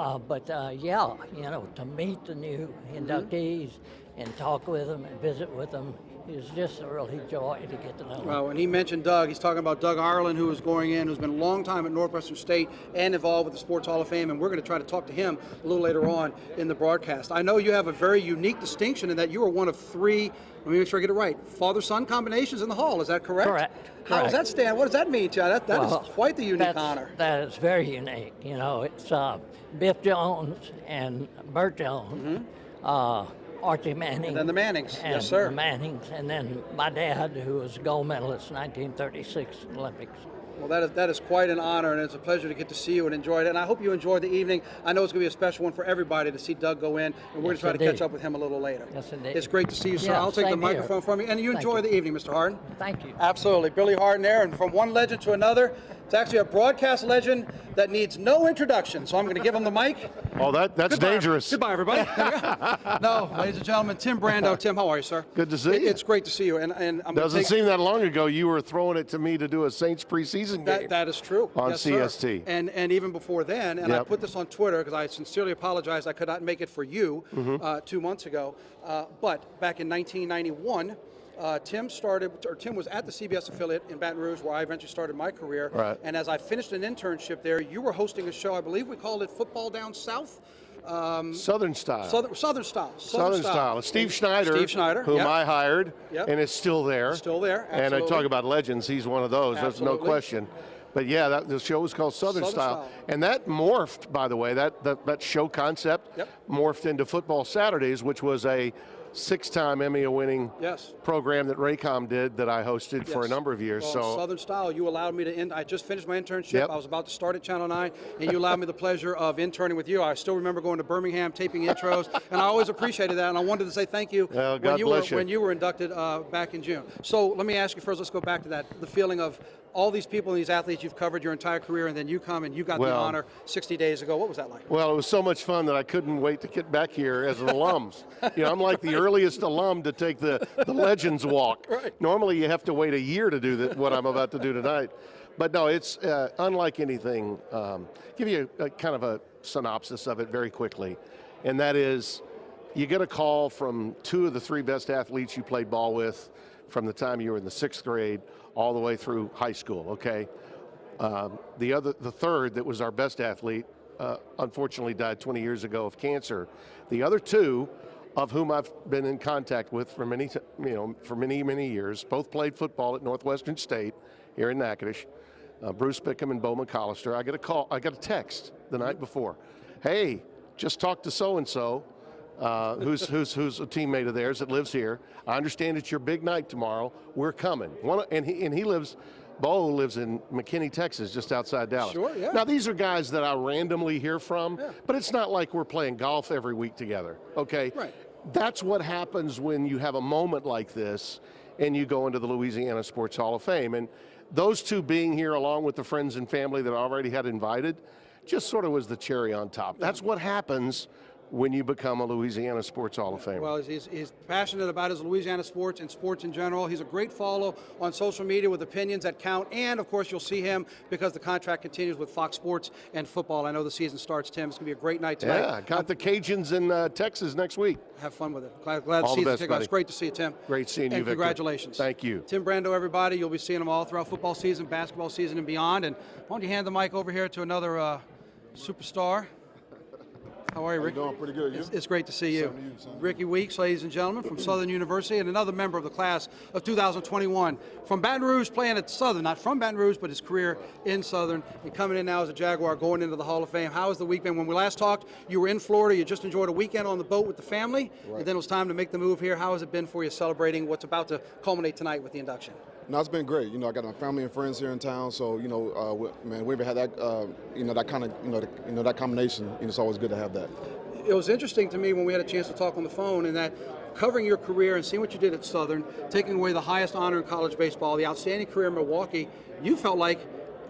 yeah, you know, to meet the new inductees and talk with them and visit with them is just a really joy to get to know them. Well, when he mentioned Doug, he's talking about Doug Ireland, who is going in, who's been a long time at Northwestern State and involved with the Sports Hall of Fame, and we're going to try to talk to him a little later on in the broadcast. I know you have a very unique distinction in that you are one of three, let me make sure I get it right, father-son combinations in the Hall. Is that correct? Correct. How does that stand? What does that mean to you? That is quite the unique honor. That is very unique. You know, it's Biff Jones and Burt Jones, Archie Manning. And then the Mannings. And Yes, sir. the Mannings. And then my dad, who was a gold medalist in 1936 Olympics. Well, that is quite an honor, and it's a pleasure to get to see you and enjoy it. And I hope you enjoy the evening. I know it's going to be a special one for everybody to see Doug go in, and we're going to try to catch up with him a little later. Yes, indeed. It's great to see you, sir. Yeah, I'll take the same microphone here. from you, and you enjoy the evening, Mr. Harden. Thank you. Absolutely. Billy Harden there, and from one legend to another. It's actually a broadcast legend that needs no introduction, so I'm going to give him the mic. Oh, that's Goodbye. dangerous. Goodbye, everybody. No, ladies and gentlemen, Tim Brando. Tim, how are you, sir? Good to see you. It's great to see you, and I'm gonna Doesn't seem that long ago you were throwing it to me to do a Saints preseason game. That is true. On Yes, sir. CST. And even before then, and I Yep. put this on Twitter because I sincerely apologize I could not make it for you 2 months ago. But back in 1991, Tim was at the CBS affiliate in Baton Rouge, where I eventually started my career. Right. And as I finished an internship there, you were hosting a show. I believe we called it Football Down South. Southern Style. Southern Style. Southern Style. Steve Schneider, whom yep. I hired, Yep. and is still there. Still there, And I absolutely. talk about legends. He's one of those. There's no Absolutely. question. But yeah, the show was called Southern Style. And that morphed, by the way, that show concept morphed into Football Saturdays, which was a 6-time Emmy-winning program that Raycom did that I hosted for a number of years. Well, so Southern Style, you allowed me to end. I just finished my internship. Yep. I was about to start at Channel 9, and you allowed me the pleasure of interning with you. I still remember going to Birmingham, taping intros, and I always appreciated that, and I wanted to say thank you Well, God bless you. when you were inducted back in June. So let me ask you first, let's go back to that, the feeling of all these people and these athletes you've covered your entire career, and then you come and you got the Well, honor 60 days ago. What was that like? Well, it was so much fun that I couldn't wait to get back here as an alum. You know, I'm like the earliest alum to take the Legends Walk. Right. Normally you have to wait a year to do what I'm about to do tonight. But no, it's unlike anything. Give you a kind of a synopsis of it very quickly. And that is, you get a call from 2 of the 3 best athletes you played ball with from the time you were in the 6th grade all the way through high school, okay? The third that was our best athlete, unfortunately died 20 years ago of cancer. The other 2, of whom I've been in contact with for many years, both played football at Northwestern State here in Natchitoches. Bruce Bickham and Bo McCollister. I got a text the night before. Hey, just talked to so-and-so, who's a teammate of theirs that lives here. I understand it's your big night tomorrow. We're coming. Bo lives in McKinney, Texas, just outside Dallas. Sure, yeah. Now, these are guys that I randomly hear from, but it's not like we're playing golf every week together, okay? Right. That's what happens when you have a moment like this and you go into the Louisiana Sports Hall of Fame. And those 2 being here, along with the friends and family that I already had invited, just sort of was the cherry on top. That's what happens when you become a Louisiana Sports Hall of Famer. Well, he's passionate about his Louisiana sports and sports in general. He's a great follow on social media with opinions that count. And, of course, you'll see him because the contract continues with Fox Sports and football. I know the season starts, Tim. It's going to be a great night tonight. Yeah, got the Cajuns in Texas next week. Have fun with it. Glad the All the season's best, kicking off. buddy. It's great to see you, Tim. Great seeing you, And Victor. congratulations. Thank you. Tim Brando, everybody. You'll be seeing them all throughout football season, basketball season, and beyond. And why don't you hand the mic over here to another superstar. How are you, Ricky? Doing pretty good. You? It's great to see you. Same to you, same to you. Ricky Weeks, ladies and gentlemen, from Southern University, and another member of the class of 2021. From Baton Rouge, playing at Southern, not from Baton Rouge, but his career in Southern, and coming in now as a Jaguar, going into the Hall of Fame. How has the week been? When we last talked, you were in Florida. You just enjoyed a weekend on the boat with the family, Right. and then it was time to make the move here. How has it been for you celebrating what's about to culminate tonight with the induction? No, it's been great. You know, I got my family and friends here in town, so man, we haven't had that, that kind of, that combination. It's always good to have that. It was interesting to me when we had a chance to talk on the phone, in that covering your career and seeing what you did at Southern, taking away the highest honor in college baseball, the outstanding career in Milwaukee, you felt like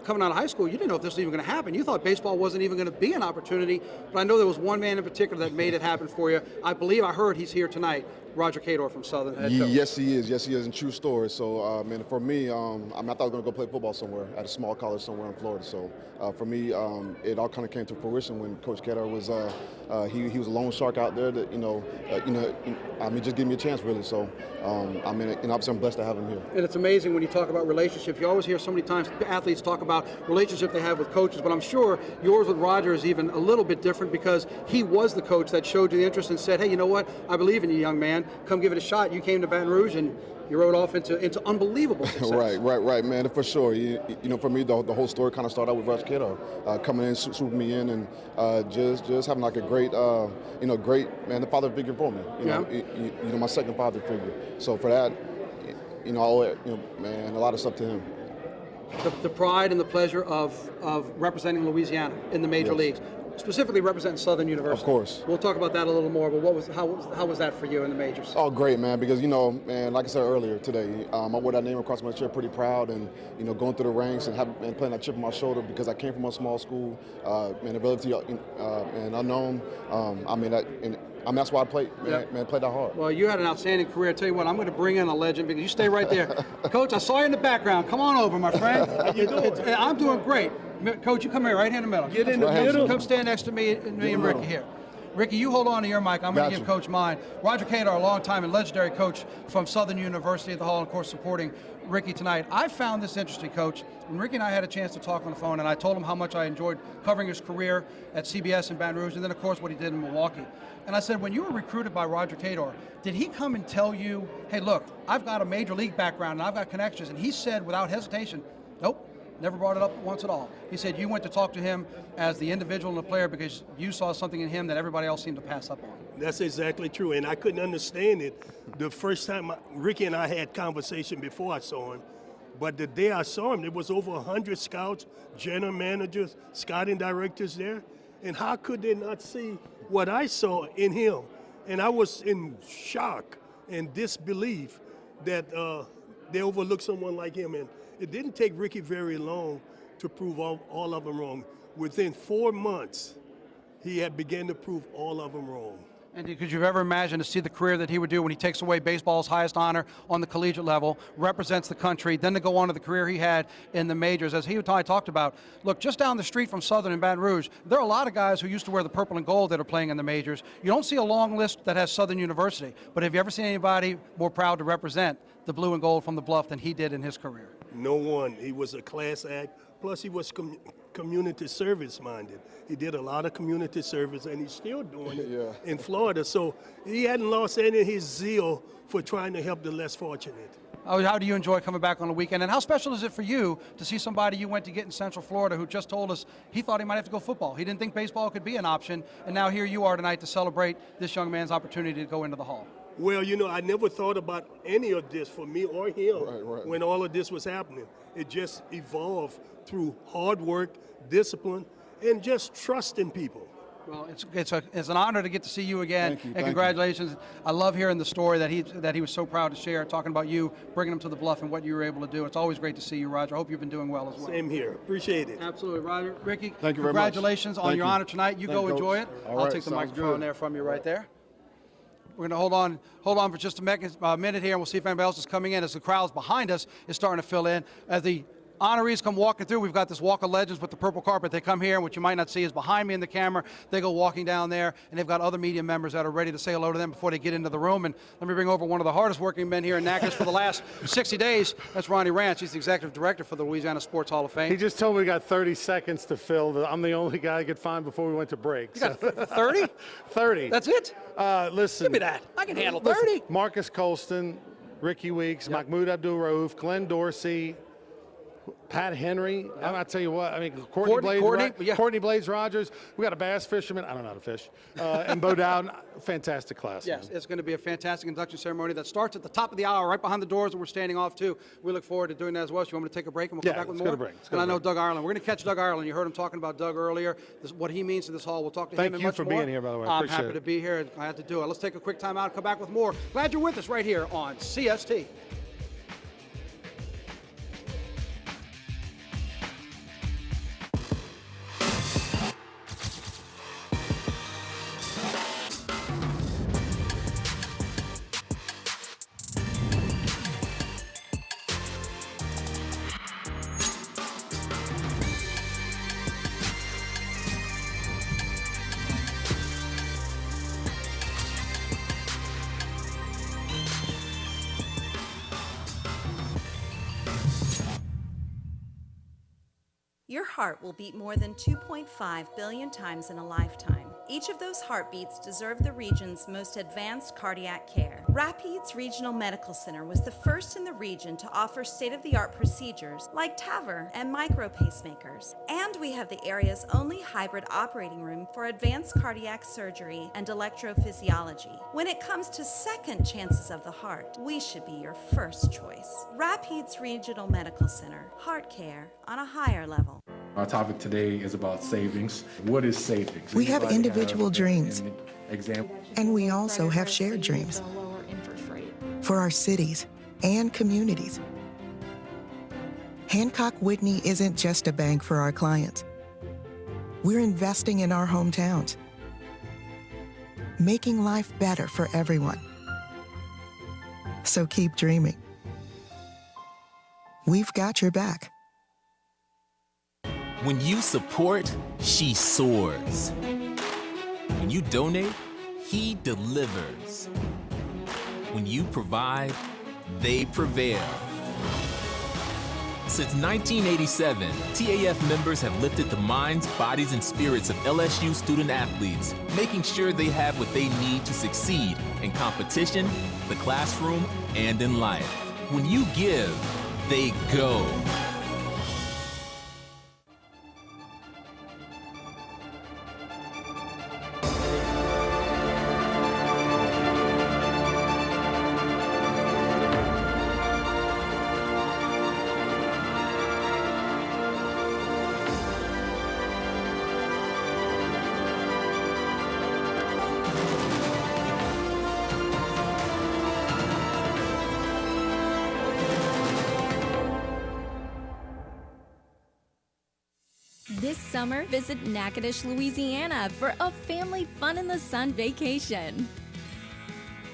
coming out of high school, you didn't know if this was even going to happen. You thought baseball wasn't even going to be an opportunity, but I know there was one man in particular that made it happen for you. I believe I heard he's here tonight, Roger Cador from Southern. Head coach. Yes, he is. Yes, he is. And true story. So, man, for me, I thought I was going to go play football somewhere at a small college somewhere in Florida. So, for me, it all kind of came to fruition when Coach Cador was he was a lone shark out there that just give me a chance really. So, obviously I'm blessed to have him here. And it's amazing when you talk about relationships. You always hear so many times athletes talk about relationship they have with coaches, but I'm sure yours with Roger is even a little bit different because he was the coach that showed you the interest and said, hey, you know what? I believe in you, young man. Come give it a shot. You came to Baton Rouge and you rode off into unbelievable success. Right, man, for sure. For me, the whole story kind of started out with Roger Cador coming in, swooping me in, and just having like a great, great, the father figure for me. My second father figure. So for that, I owe it, man, a lot of stuff to him. The pride and the pleasure of representing Louisiana in the major leagues. Specifically representing Southern University. Of course. We'll talk about that a little more, but how was that for you in the majors? Oh, great, man, because, man, like I said earlier today, I wore that name across my shirt pretty proud, and, going through the ranks and playing that chip on my shoulder because I came from a small school, and ability and unknown. That's why I played, man, played that hard. Well, you had an outstanding career. I tell you what, I'm going to bring in a legend because you stay right there. Coach, I saw you in the background. Come on over, my friend. How you doing? I'm doing great. Coach, you come here, right here in the middle. Get in the middle. Come stand next to me and Ricky here. Ricky, you hold on to your mic. I'm going to give Coach mine. Roger Cador, a long-time and legendary coach from Southern University at the Hall, and of course supporting Ricky tonight. I found this interesting, Coach. When Ricky and I had a chance to talk on the phone, and I told him how much I enjoyed covering his career at CBS in Baton Rouge, and then of course what he did in Milwaukee. And I said, when you were recruited by Roger Cador, did he come and tell you, hey, look, I've got a major league background and I've got connections? And he said without hesitation, nope. Never brought it up once at all. He said you went to talk to him as the individual and the player because you saw something in him that everybody else seemed to pass up on. That's exactly true, and I couldn't understand it the first time Ricky and I had conversation before I saw him. But the day I saw him, there was over 100 scouts, general managers, scouting directors there. And how could they not see what I saw in him? And I was in shock and disbelief that they overlooked someone like him. And it didn't take Ricky very long to prove all of them wrong. Within 4 months, he had begun to prove all of them wrong. And could you ever imagine to see the career that he would do when he takes away baseball's highest honor on the collegiate level, represents the country, then to go on to the career he had in the majors? As he and I talked about, look, just down the street from Southern in Baton Rouge, there are a lot of guys who used to wear the purple and gold that are playing in the majors. You don't see a long list that has Southern University, but have you ever seen anybody more proud to represent the blue and gold from the Bluff than he did in his career? No one. He was a class act. Plus, he was community service minded. He did a lot of community service, and he's still doing it in Florida. So he hadn't lost any of his zeal for trying to help the less fortunate. How do you enjoy coming back on the weekend? And how special is it for you to see somebody you went to get in Central Florida who just told us he thought he might have to go football? He didn't think baseball could be an option, and now here you are tonight to celebrate this young man's opportunity to go into the Hall. Well, you know, I never thought about any of this for me or him when all of this was happening. It just evolved through hard work, discipline, and just trust in people. Well, it's an honor to get to see you again, Thank you, and thank congratulations. I love hearing the story that he was so proud to share, talking about you, bringing him to the Bluff and what you were able to do. It's always great to see you, Roger. I hope you've been doing well as well. Same here. Appreciate it. Absolutely, Roger. Ricky, Thank you very much. congratulations on your honor tonight. You go enjoy it. All I'll right, take the sounds microphone good. there from you right there. We're going to hold on for just a minute here, and we'll see if anybody else is coming in as the crowds behind us is starting to fill in. As the honorees come walking through, we've got this Walk of Legends with the purple carpet. They come here, and what you might not see is behind me in the camera. They go walking down there, and they've got other media members that are ready to say hello to them before they get into the room. And let me bring over one of the hardest working men here in Natchitoches for the last 60 days. That's Ronnie Ranch. He's the executive director for the Louisiana Sports Hall of Fame. He just told me we got 30 seconds to fill. I'm the only guy I could find before we went to break. You got 30? 30. That's it? Listen. Give me that. I can handle 30. Marcus Colston, Ricky Weeks, Mahmoud Abdul-Rauf, Glenn Dorsey, Pat Henry. I'll tell you what. I mean, Courtney Blades Rogers. We got a bass fisherman. I don't know how to fish. And Bo Dowden. Fantastic class. Yes, man. it's going to be a fantastic induction ceremony that starts at the top of the hour, right behind the doors that we're standing off to. We look forward to doing that as well. So you want me to take a break and we'll come back with more? Let's go to break. And I know Doug Ireland. We're going to catch Doug Ireland. You heard him talking about Doug earlier. What he means to this hall. We'll talk to him and much more. Thank you for being here, by the way. I'm Appreciate happy it. to be here. I had to do it. Let's take a quick time out and come back with more. Glad you're with us right here on CST. Your heart will beat more than 2.5 billion times in a lifetime. Each of those heartbeats deserve the region's most advanced cardiac care. Rapides Regional Medical Center was the first in the region to offer state-of-the-art procedures like TAVR and micro pacemakers. And we have the area's only hybrid operating room for advanced cardiac surgery and electrophysiology. When it comes to second chances of the heart, we should be your first choice. Rapides Regional Medical Center, heart care on a higher level. Our topic today is about savings. What is savings? We have individual dreams, Example. and we also have shared dreams for our cities and communities. Hancock Whitney isn't just a bank for our clients. We're investing in our hometowns, making life better for everyone. So keep dreaming. We've got your back. When you support, she soars. When you donate, he delivers. When you provide, they prevail. Since 1987, TAF members have lifted the minds, bodies, and spirits of LSU student athletes, making sure they have what they need to succeed in competition, the classroom, and in life. When you give, they go. This summer, visit Natchitoches, Louisiana for a family fun in the sun vacation.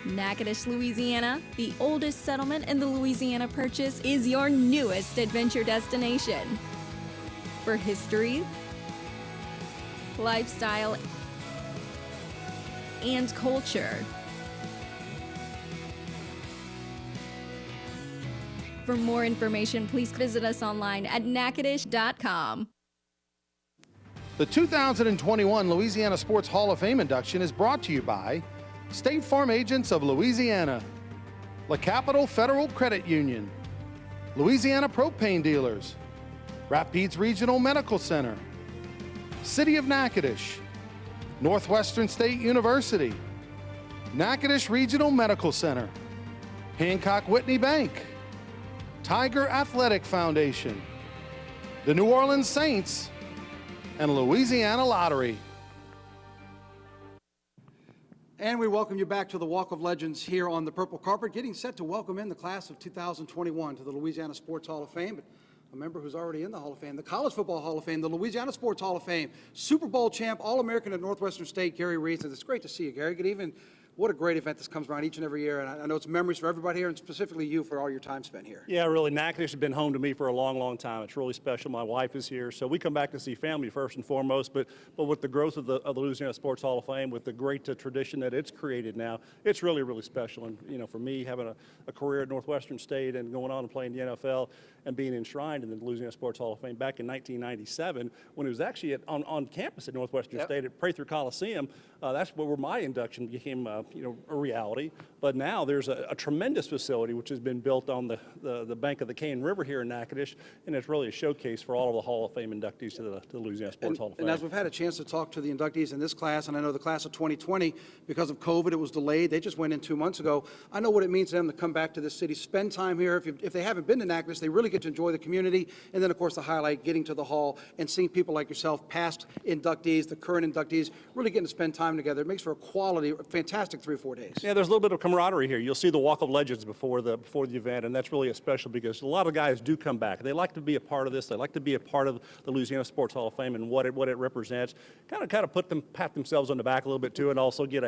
Natchitoches, Louisiana, the oldest settlement in the Louisiana Purchase, is your newest adventure destination. For history, lifestyle, and culture. For more information, please visit us online at natchitoches.com. The 2021 Louisiana Sports Hall of Fame induction is brought to you by State Farm Agents of Louisiana, La Capital Federal Credit Union, Louisiana Propane Dealers, Rapides Regional Medical Center, City of Natchitoches, Northwestern State University, Natchitoches Regional Medical Center, Hancock Whitney Bank, Tiger Athletic Foundation, the New Orleans Saints, and Louisiana Lottery. And we welcome you back to the Walk of Legends here on the purple carpet, getting set to welcome in the class of 2021 to the Louisiana Sports Hall of Fame. But a member who's already in the Hall of Fame, the College Football Hall of Fame, the Louisiana Sports Hall of Fame, Super Bowl champ, All-American at Northwestern State, Gary Reese. It's great to see you, Gary. Good evening. What a great event this comes around each and every year, and I know it's memories for everybody here, and specifically you for all your time spent here. Yeah, really, Natchitoches has been home to me for a long, long time. It's really special. My wife is here, so we come back to see family first and foremost, but with the growth of the Louisiana Sports Hall of Fame, with the great tradition that it's created now, it's really, really special. And, you know, for me, having a career at Northwestern State and going on and playing the NFL and being enshrined in the Louisiana Sports Hall of Fame back in 1997, when it was actually on campus at Northwestern State at Prather Coliseum, that's where my induction became, a reality. But now there's a tremendous facility which has been built on the bank of the Cane River here in Natchitoches, and it's really a showcase for all of the Hall of Fame inductees to the Louisiana Sports Hall of Fame. And as we've had a chance to talk to the inductees in this class, and I know the class of 2020, because of COVID, it was delayed. They just went in 2 months ago. I know what it means to them to come back to this city, spend time here. If they haven't been to Natchitoches, they really get to enjoy the community. And then, of course, the highlight, getting to the hall and seeing people like yourself, past inductees, the current inductees, really getting to spend time together. It makes for a quality, fantastic 3 or 4 days. Yeah, there's a little bit of camaraderie here. You'll see the Walk of Legends before the event, and that's really special because a lot of guys do come back. They like to be a part of this. They like to be a part of the Louisiana Sports Hall of Fame and what it represents. Kind of pat themselves on the back a little bit too, and also get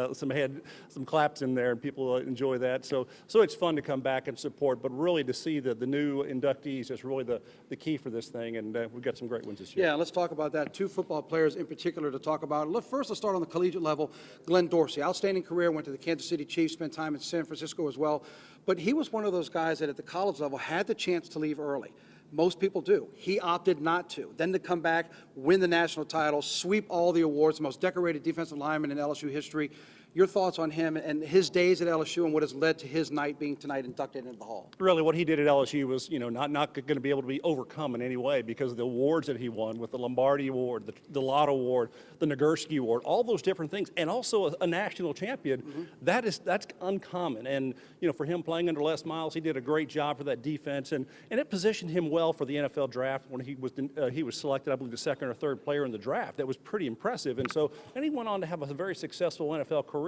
some claps in there, and people enjoy that. So it's fun to come back and support, but really to see the new inductees is really the key for this thing, and we've got some great ones this year. Yeah, let's talk about that. 2 football players in particular to talk about. Let's start on the collegiate level. Glenn Dorsey, outstanding career, went to the Kansas City Chiefs, spent time in San Francisco as well. But he was one of those guys that at the college level had the chance to leave early. Most people do. He opted not to. Then to come back, win the national title, sweep all the awards, the most decorated defensive lineman in LSU history. Your thoughts on him and his days at LSU and what has led to his night being tonight inducted into the Hall? Really, what he did at LSU was, not going to be able to be overcome in any way because of the awards that he won with the Lombardi Award, the Lott Award, the Nagurski Award, all those different things, and also a national champion. Mm-hmm. That's uncommon. And for him playing under Les Miles, he did a great job for that defense, and it positioned him well for the NFL draft when he was selected, I believe, the 2nd or 3rd player in the draft. That was pretty impressive, and he went on to have a very successful NFL career.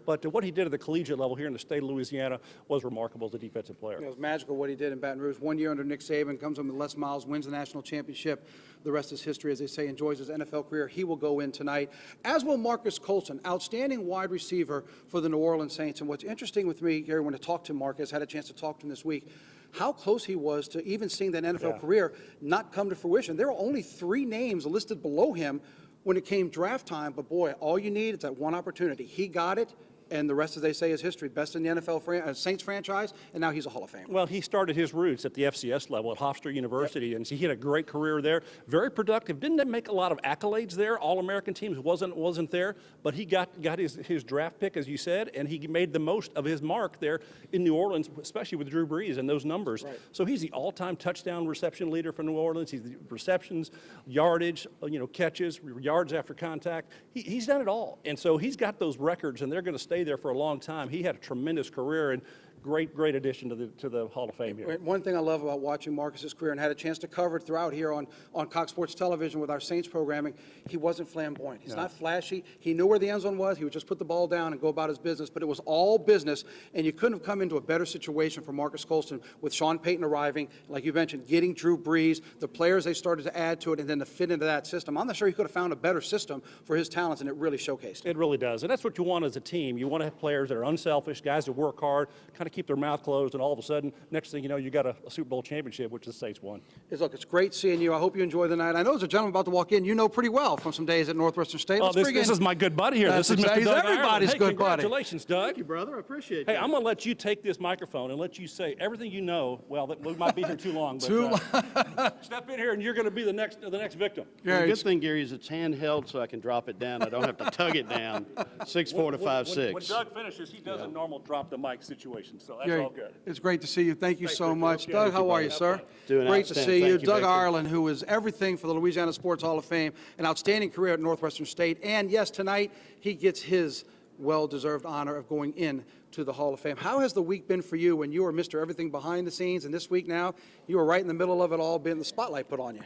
But what he did at the collegiate level here in the state of Louisiana was remarkable as a defensive player. It was magical what he did in Baton Rouge. 1 year under Nick Saban, comes in with Les Miles, wins the national championship. The rest is history, as they say, enjoys his NFL career. He will go in tonight, as will Marcus Colston, outstanding wide receiver for the New Orleans Saints. And what's interesting with me, Gary, when I talked to Marcus, had a chance to talk to him this week, how close he was to even seeing that NFL career not come to fruition. There were only 3 names listed below him when it came draft time, but boy, all you need is that one opportunity. He got it, and the rest, as they say, is history. Best in the NFL Saints franchise, and now he's a Hall of Famer. Well, he started his roots at the FCS level at Hofstra University, and he had a great career there. Very productive. Didn't make a lot of accolades there. All-American teams wasn't there, but he got his draft pick, as you said, and he made the most of his mark there in New Orleans, especially with Drew Brees and those numbers. Right. So he's the all-time touchdown reception leader for New Orleans. He's the receptions, yardage, catches, yards after contact. He's done it all, and so he's got those records, and they're going to stay there for a long time. He had a tremendous career, and great addition to the Hall of Fame here. One thing I love about watching Marcus's career, and had a chance to cover it throughout here on Cox Sports Television with our Saints programming, he wasn't flamboyant. He's not flashy. He knew where the end zone was. He would just put the ball down and go about his business, but it was all business, and you couldn't have come into a better situation for Marcus Colston with Sean Payton arriving, like you mentioned, getting Drew Brees, the players they started to add to it, and then to fit into that system. I'm not sure he could have found a better system for his talents, and it really showcased. It really does, and that's what you want as a team. You want to have players that are unselfish, guys that work hard, kind of keep their mouth closed, and all of a sudden, next thing you know, you got a Super Bowl championship, which the Saints won. Look, it's great seeing you. I hope you enjoy the night. I know there's a gentleman about to walk in you know pretty well from some days at Northwestern State. Oh, this is my good buddy here. This is Mr. Doug everybody's Hey, good buddy. Congratulations, Doug. Thank you, brother. I appreciate it. Hey, I'm going to let you take this microphone and let you say everything you know. Well, we might be here too long, but step in here and you're going to be the next victim. Well, the good thing, Gary, is it's handheld, so I can drop it down. I don't have to tug it down. 6'4" to 5'6". When Doug finishes, he does a normal drop the mic situation, so that's all good. It's great to see you. Thank you Thanks, so Victor. much. Okay. Doug, how are you, sir? Doing great to outstanding. see you. Thank you, Doug Victor. Ireland, who is everything for the Louisiana Sports Hall of Fame, an outstanding career at Northwestern State. And yes, tonight he gets his well-deserved honor of going in to the Hall of Fame. How has the week been for you when you were Mr. Everything behind the scenes, and this week now you were right in the middle of it all, being the spotlight put on you?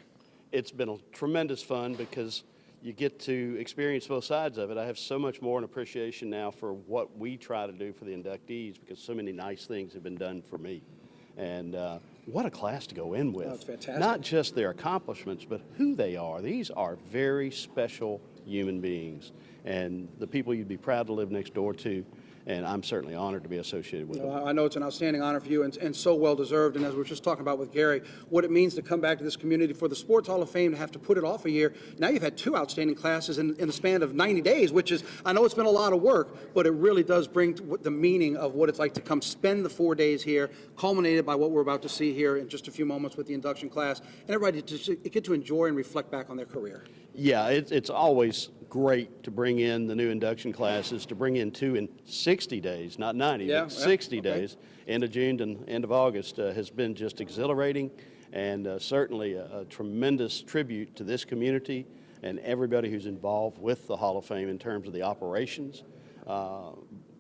It's been a tremendous fun because you get to experience both sides of it. I have so much more an appreciation now for what we try to do for the inductees because so many nice things have been done for me. And what a class to go in with. That's fantastic. Not just their accomplishments, but who they are. These are very special human beings and the people you'd be proud to live next door to. And I'm certainly honored to be associated with them. I know it's an outstanding honor for you and so well-deserved. And as we were just talking about with Gary, what it means to come back to this community for the Sports Hall of Fame to have to put it off a year. Now you've had two outstanding classes in the span of 90 days, which is, I know it's been a lot of work, but it really does bring the meaning of what it's like to come spend the 4 days here, culminated by what we're about to see here in just a few moments with the induction class, and everybody to get to enjoy and reflect back on their career. Yeah, it's always great to bring in the new induction classes, to bring in two in 60 days, not 90, but 60 days. End of June and end of August has been just exhilarating and certainly a tremendous tribute to this community and everybody who's involved with the Hall of Fame in terms of the operations.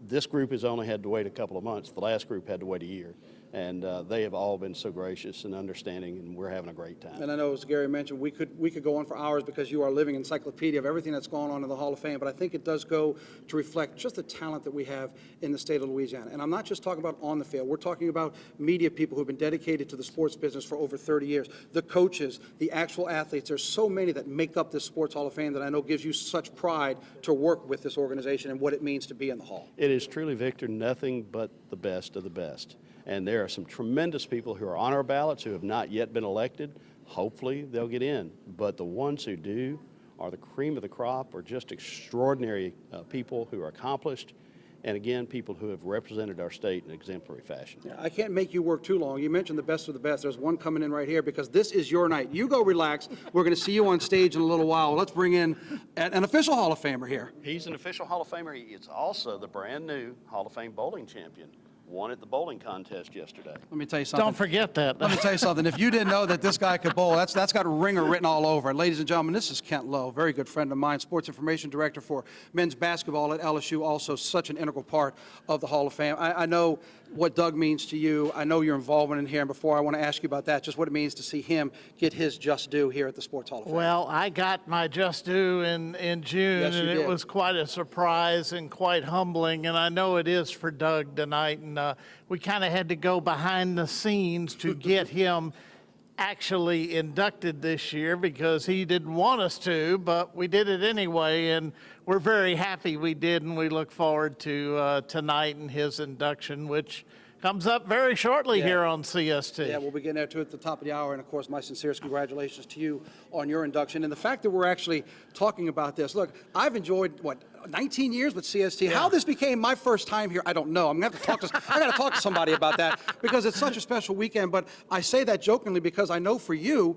This group has only had to wait a couple of months. The last group had to wait a year. And they have all been so gracious and understanding, and we're having a great time. And I know, as Gary mentioned, we could go on for hours because you are a living encyclopedia of everything that's going on in the Hall of Fame, but I think it does go to reflect just the talent that we have in the state of Louisiana. And I'm not just talking about on the field. We're talking about media people who've been dedicated to the sports business for over 30 years, the coaches, the actual athletes. There's so many that make up this Sports Hall of Fame that I know gives you such pride to work with this organization and what it means to be in the Hall. It is truly, Victor, nothing but the best of the best. And there are some tremendous people who are on our ballots who have not yet been elected. Hopefully they'll get in. But the ones who do are the cream of the crop, are just extraordinary people who are accomplished. And again, people who have represented our state in exemplary fashion. Yeah, I can't make you work too long. You mentioned the best of the best. There's one coming in right here because this is your night. You go relax. We're going to see you on stage in a little while. Let's bring in an official Hall of Famer here. He's an official Hall of Famer. He is also the brand new Hall of Fame bowling champion. Won at the bowling contest yesterday. Let me tell you something. Don't forget that. Let me tell you something. If you didn't know that this guy could bowl, that's got ringer written all over it. Ladies and gentlemen, this is Kent Lowe, very good friend of mine, sports information director for men's basketball at LSU, also such an integral part of the Hall of Fame. I know what Doug means to you. I know your involvement in here. And before I want to ask you about that, just what it means to see him get his just due here at the Sports Hall of Fame. Well, I got my just due in June, yes, and it was quite a surprise and quite humbling, and I know it is for Doug tonight. And we kind of had to go behind the scenes to get him actually inducted this year because he didn't want us to, but we did it anyway, and we're very happy we did, and we look forward to tonight and his induction, which comes up very shortly here on CST. Yeah, we'll be getting there too at the top of the hour. And, of course, my sincerest congratulations to you on your induction. And the fact that we're actually talking about this, look, I've enjoyed, 19 years with CST. Yeah. How this became my first time here, I don't know. I'm going to have to talk to, I got to talk to somebody about that because it's such a special weekend. But I say that jokingly because I know for you,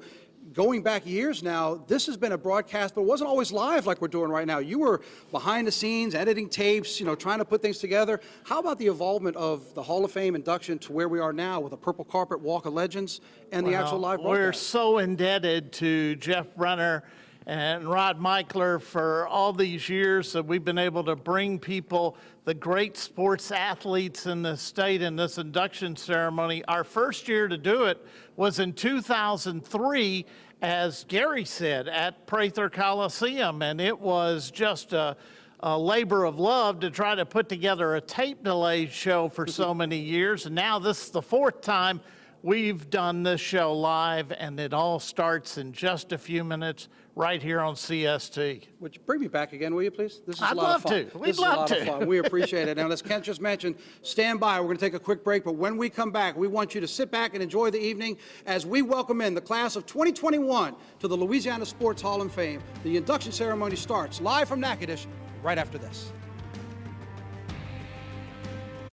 going back years now, this has been a broadcast, but it wasn't always live like we're doing right now. You were behind the scenes, editing tapes, trying to put things together. How about the involvement of the Hall of Fame induction to where we are now with a purple carpet walk of legends and the actual live broadcast? We're so indebted to Jeff Brunner and Rod Michler for all these years that we've been able to bring people, the great sports athletes in the state, in this induction ceremony. Our first year to do it was in 2003, as Gary said, at Prather Coliseum, and it was just a labor of love to try to put together a tape delay show for so many years. And now this is the fourth time we've done this show live, and it all starts in just a few minutes right here on CST. Would you bring me back again, will you, please? This is I'd a lot of fun. love to. We'd This is love a lot to. of fun. We appreciate it. Now, as Kent just mentioned, stand by. We're going to take a quick break, but when we come back, we want you to sit back and enjoy the evening as we welcome in the class of 2021 to the Louisiana Sports Hall of Fame. The induction ceremony starts live from Natchitoches right after this.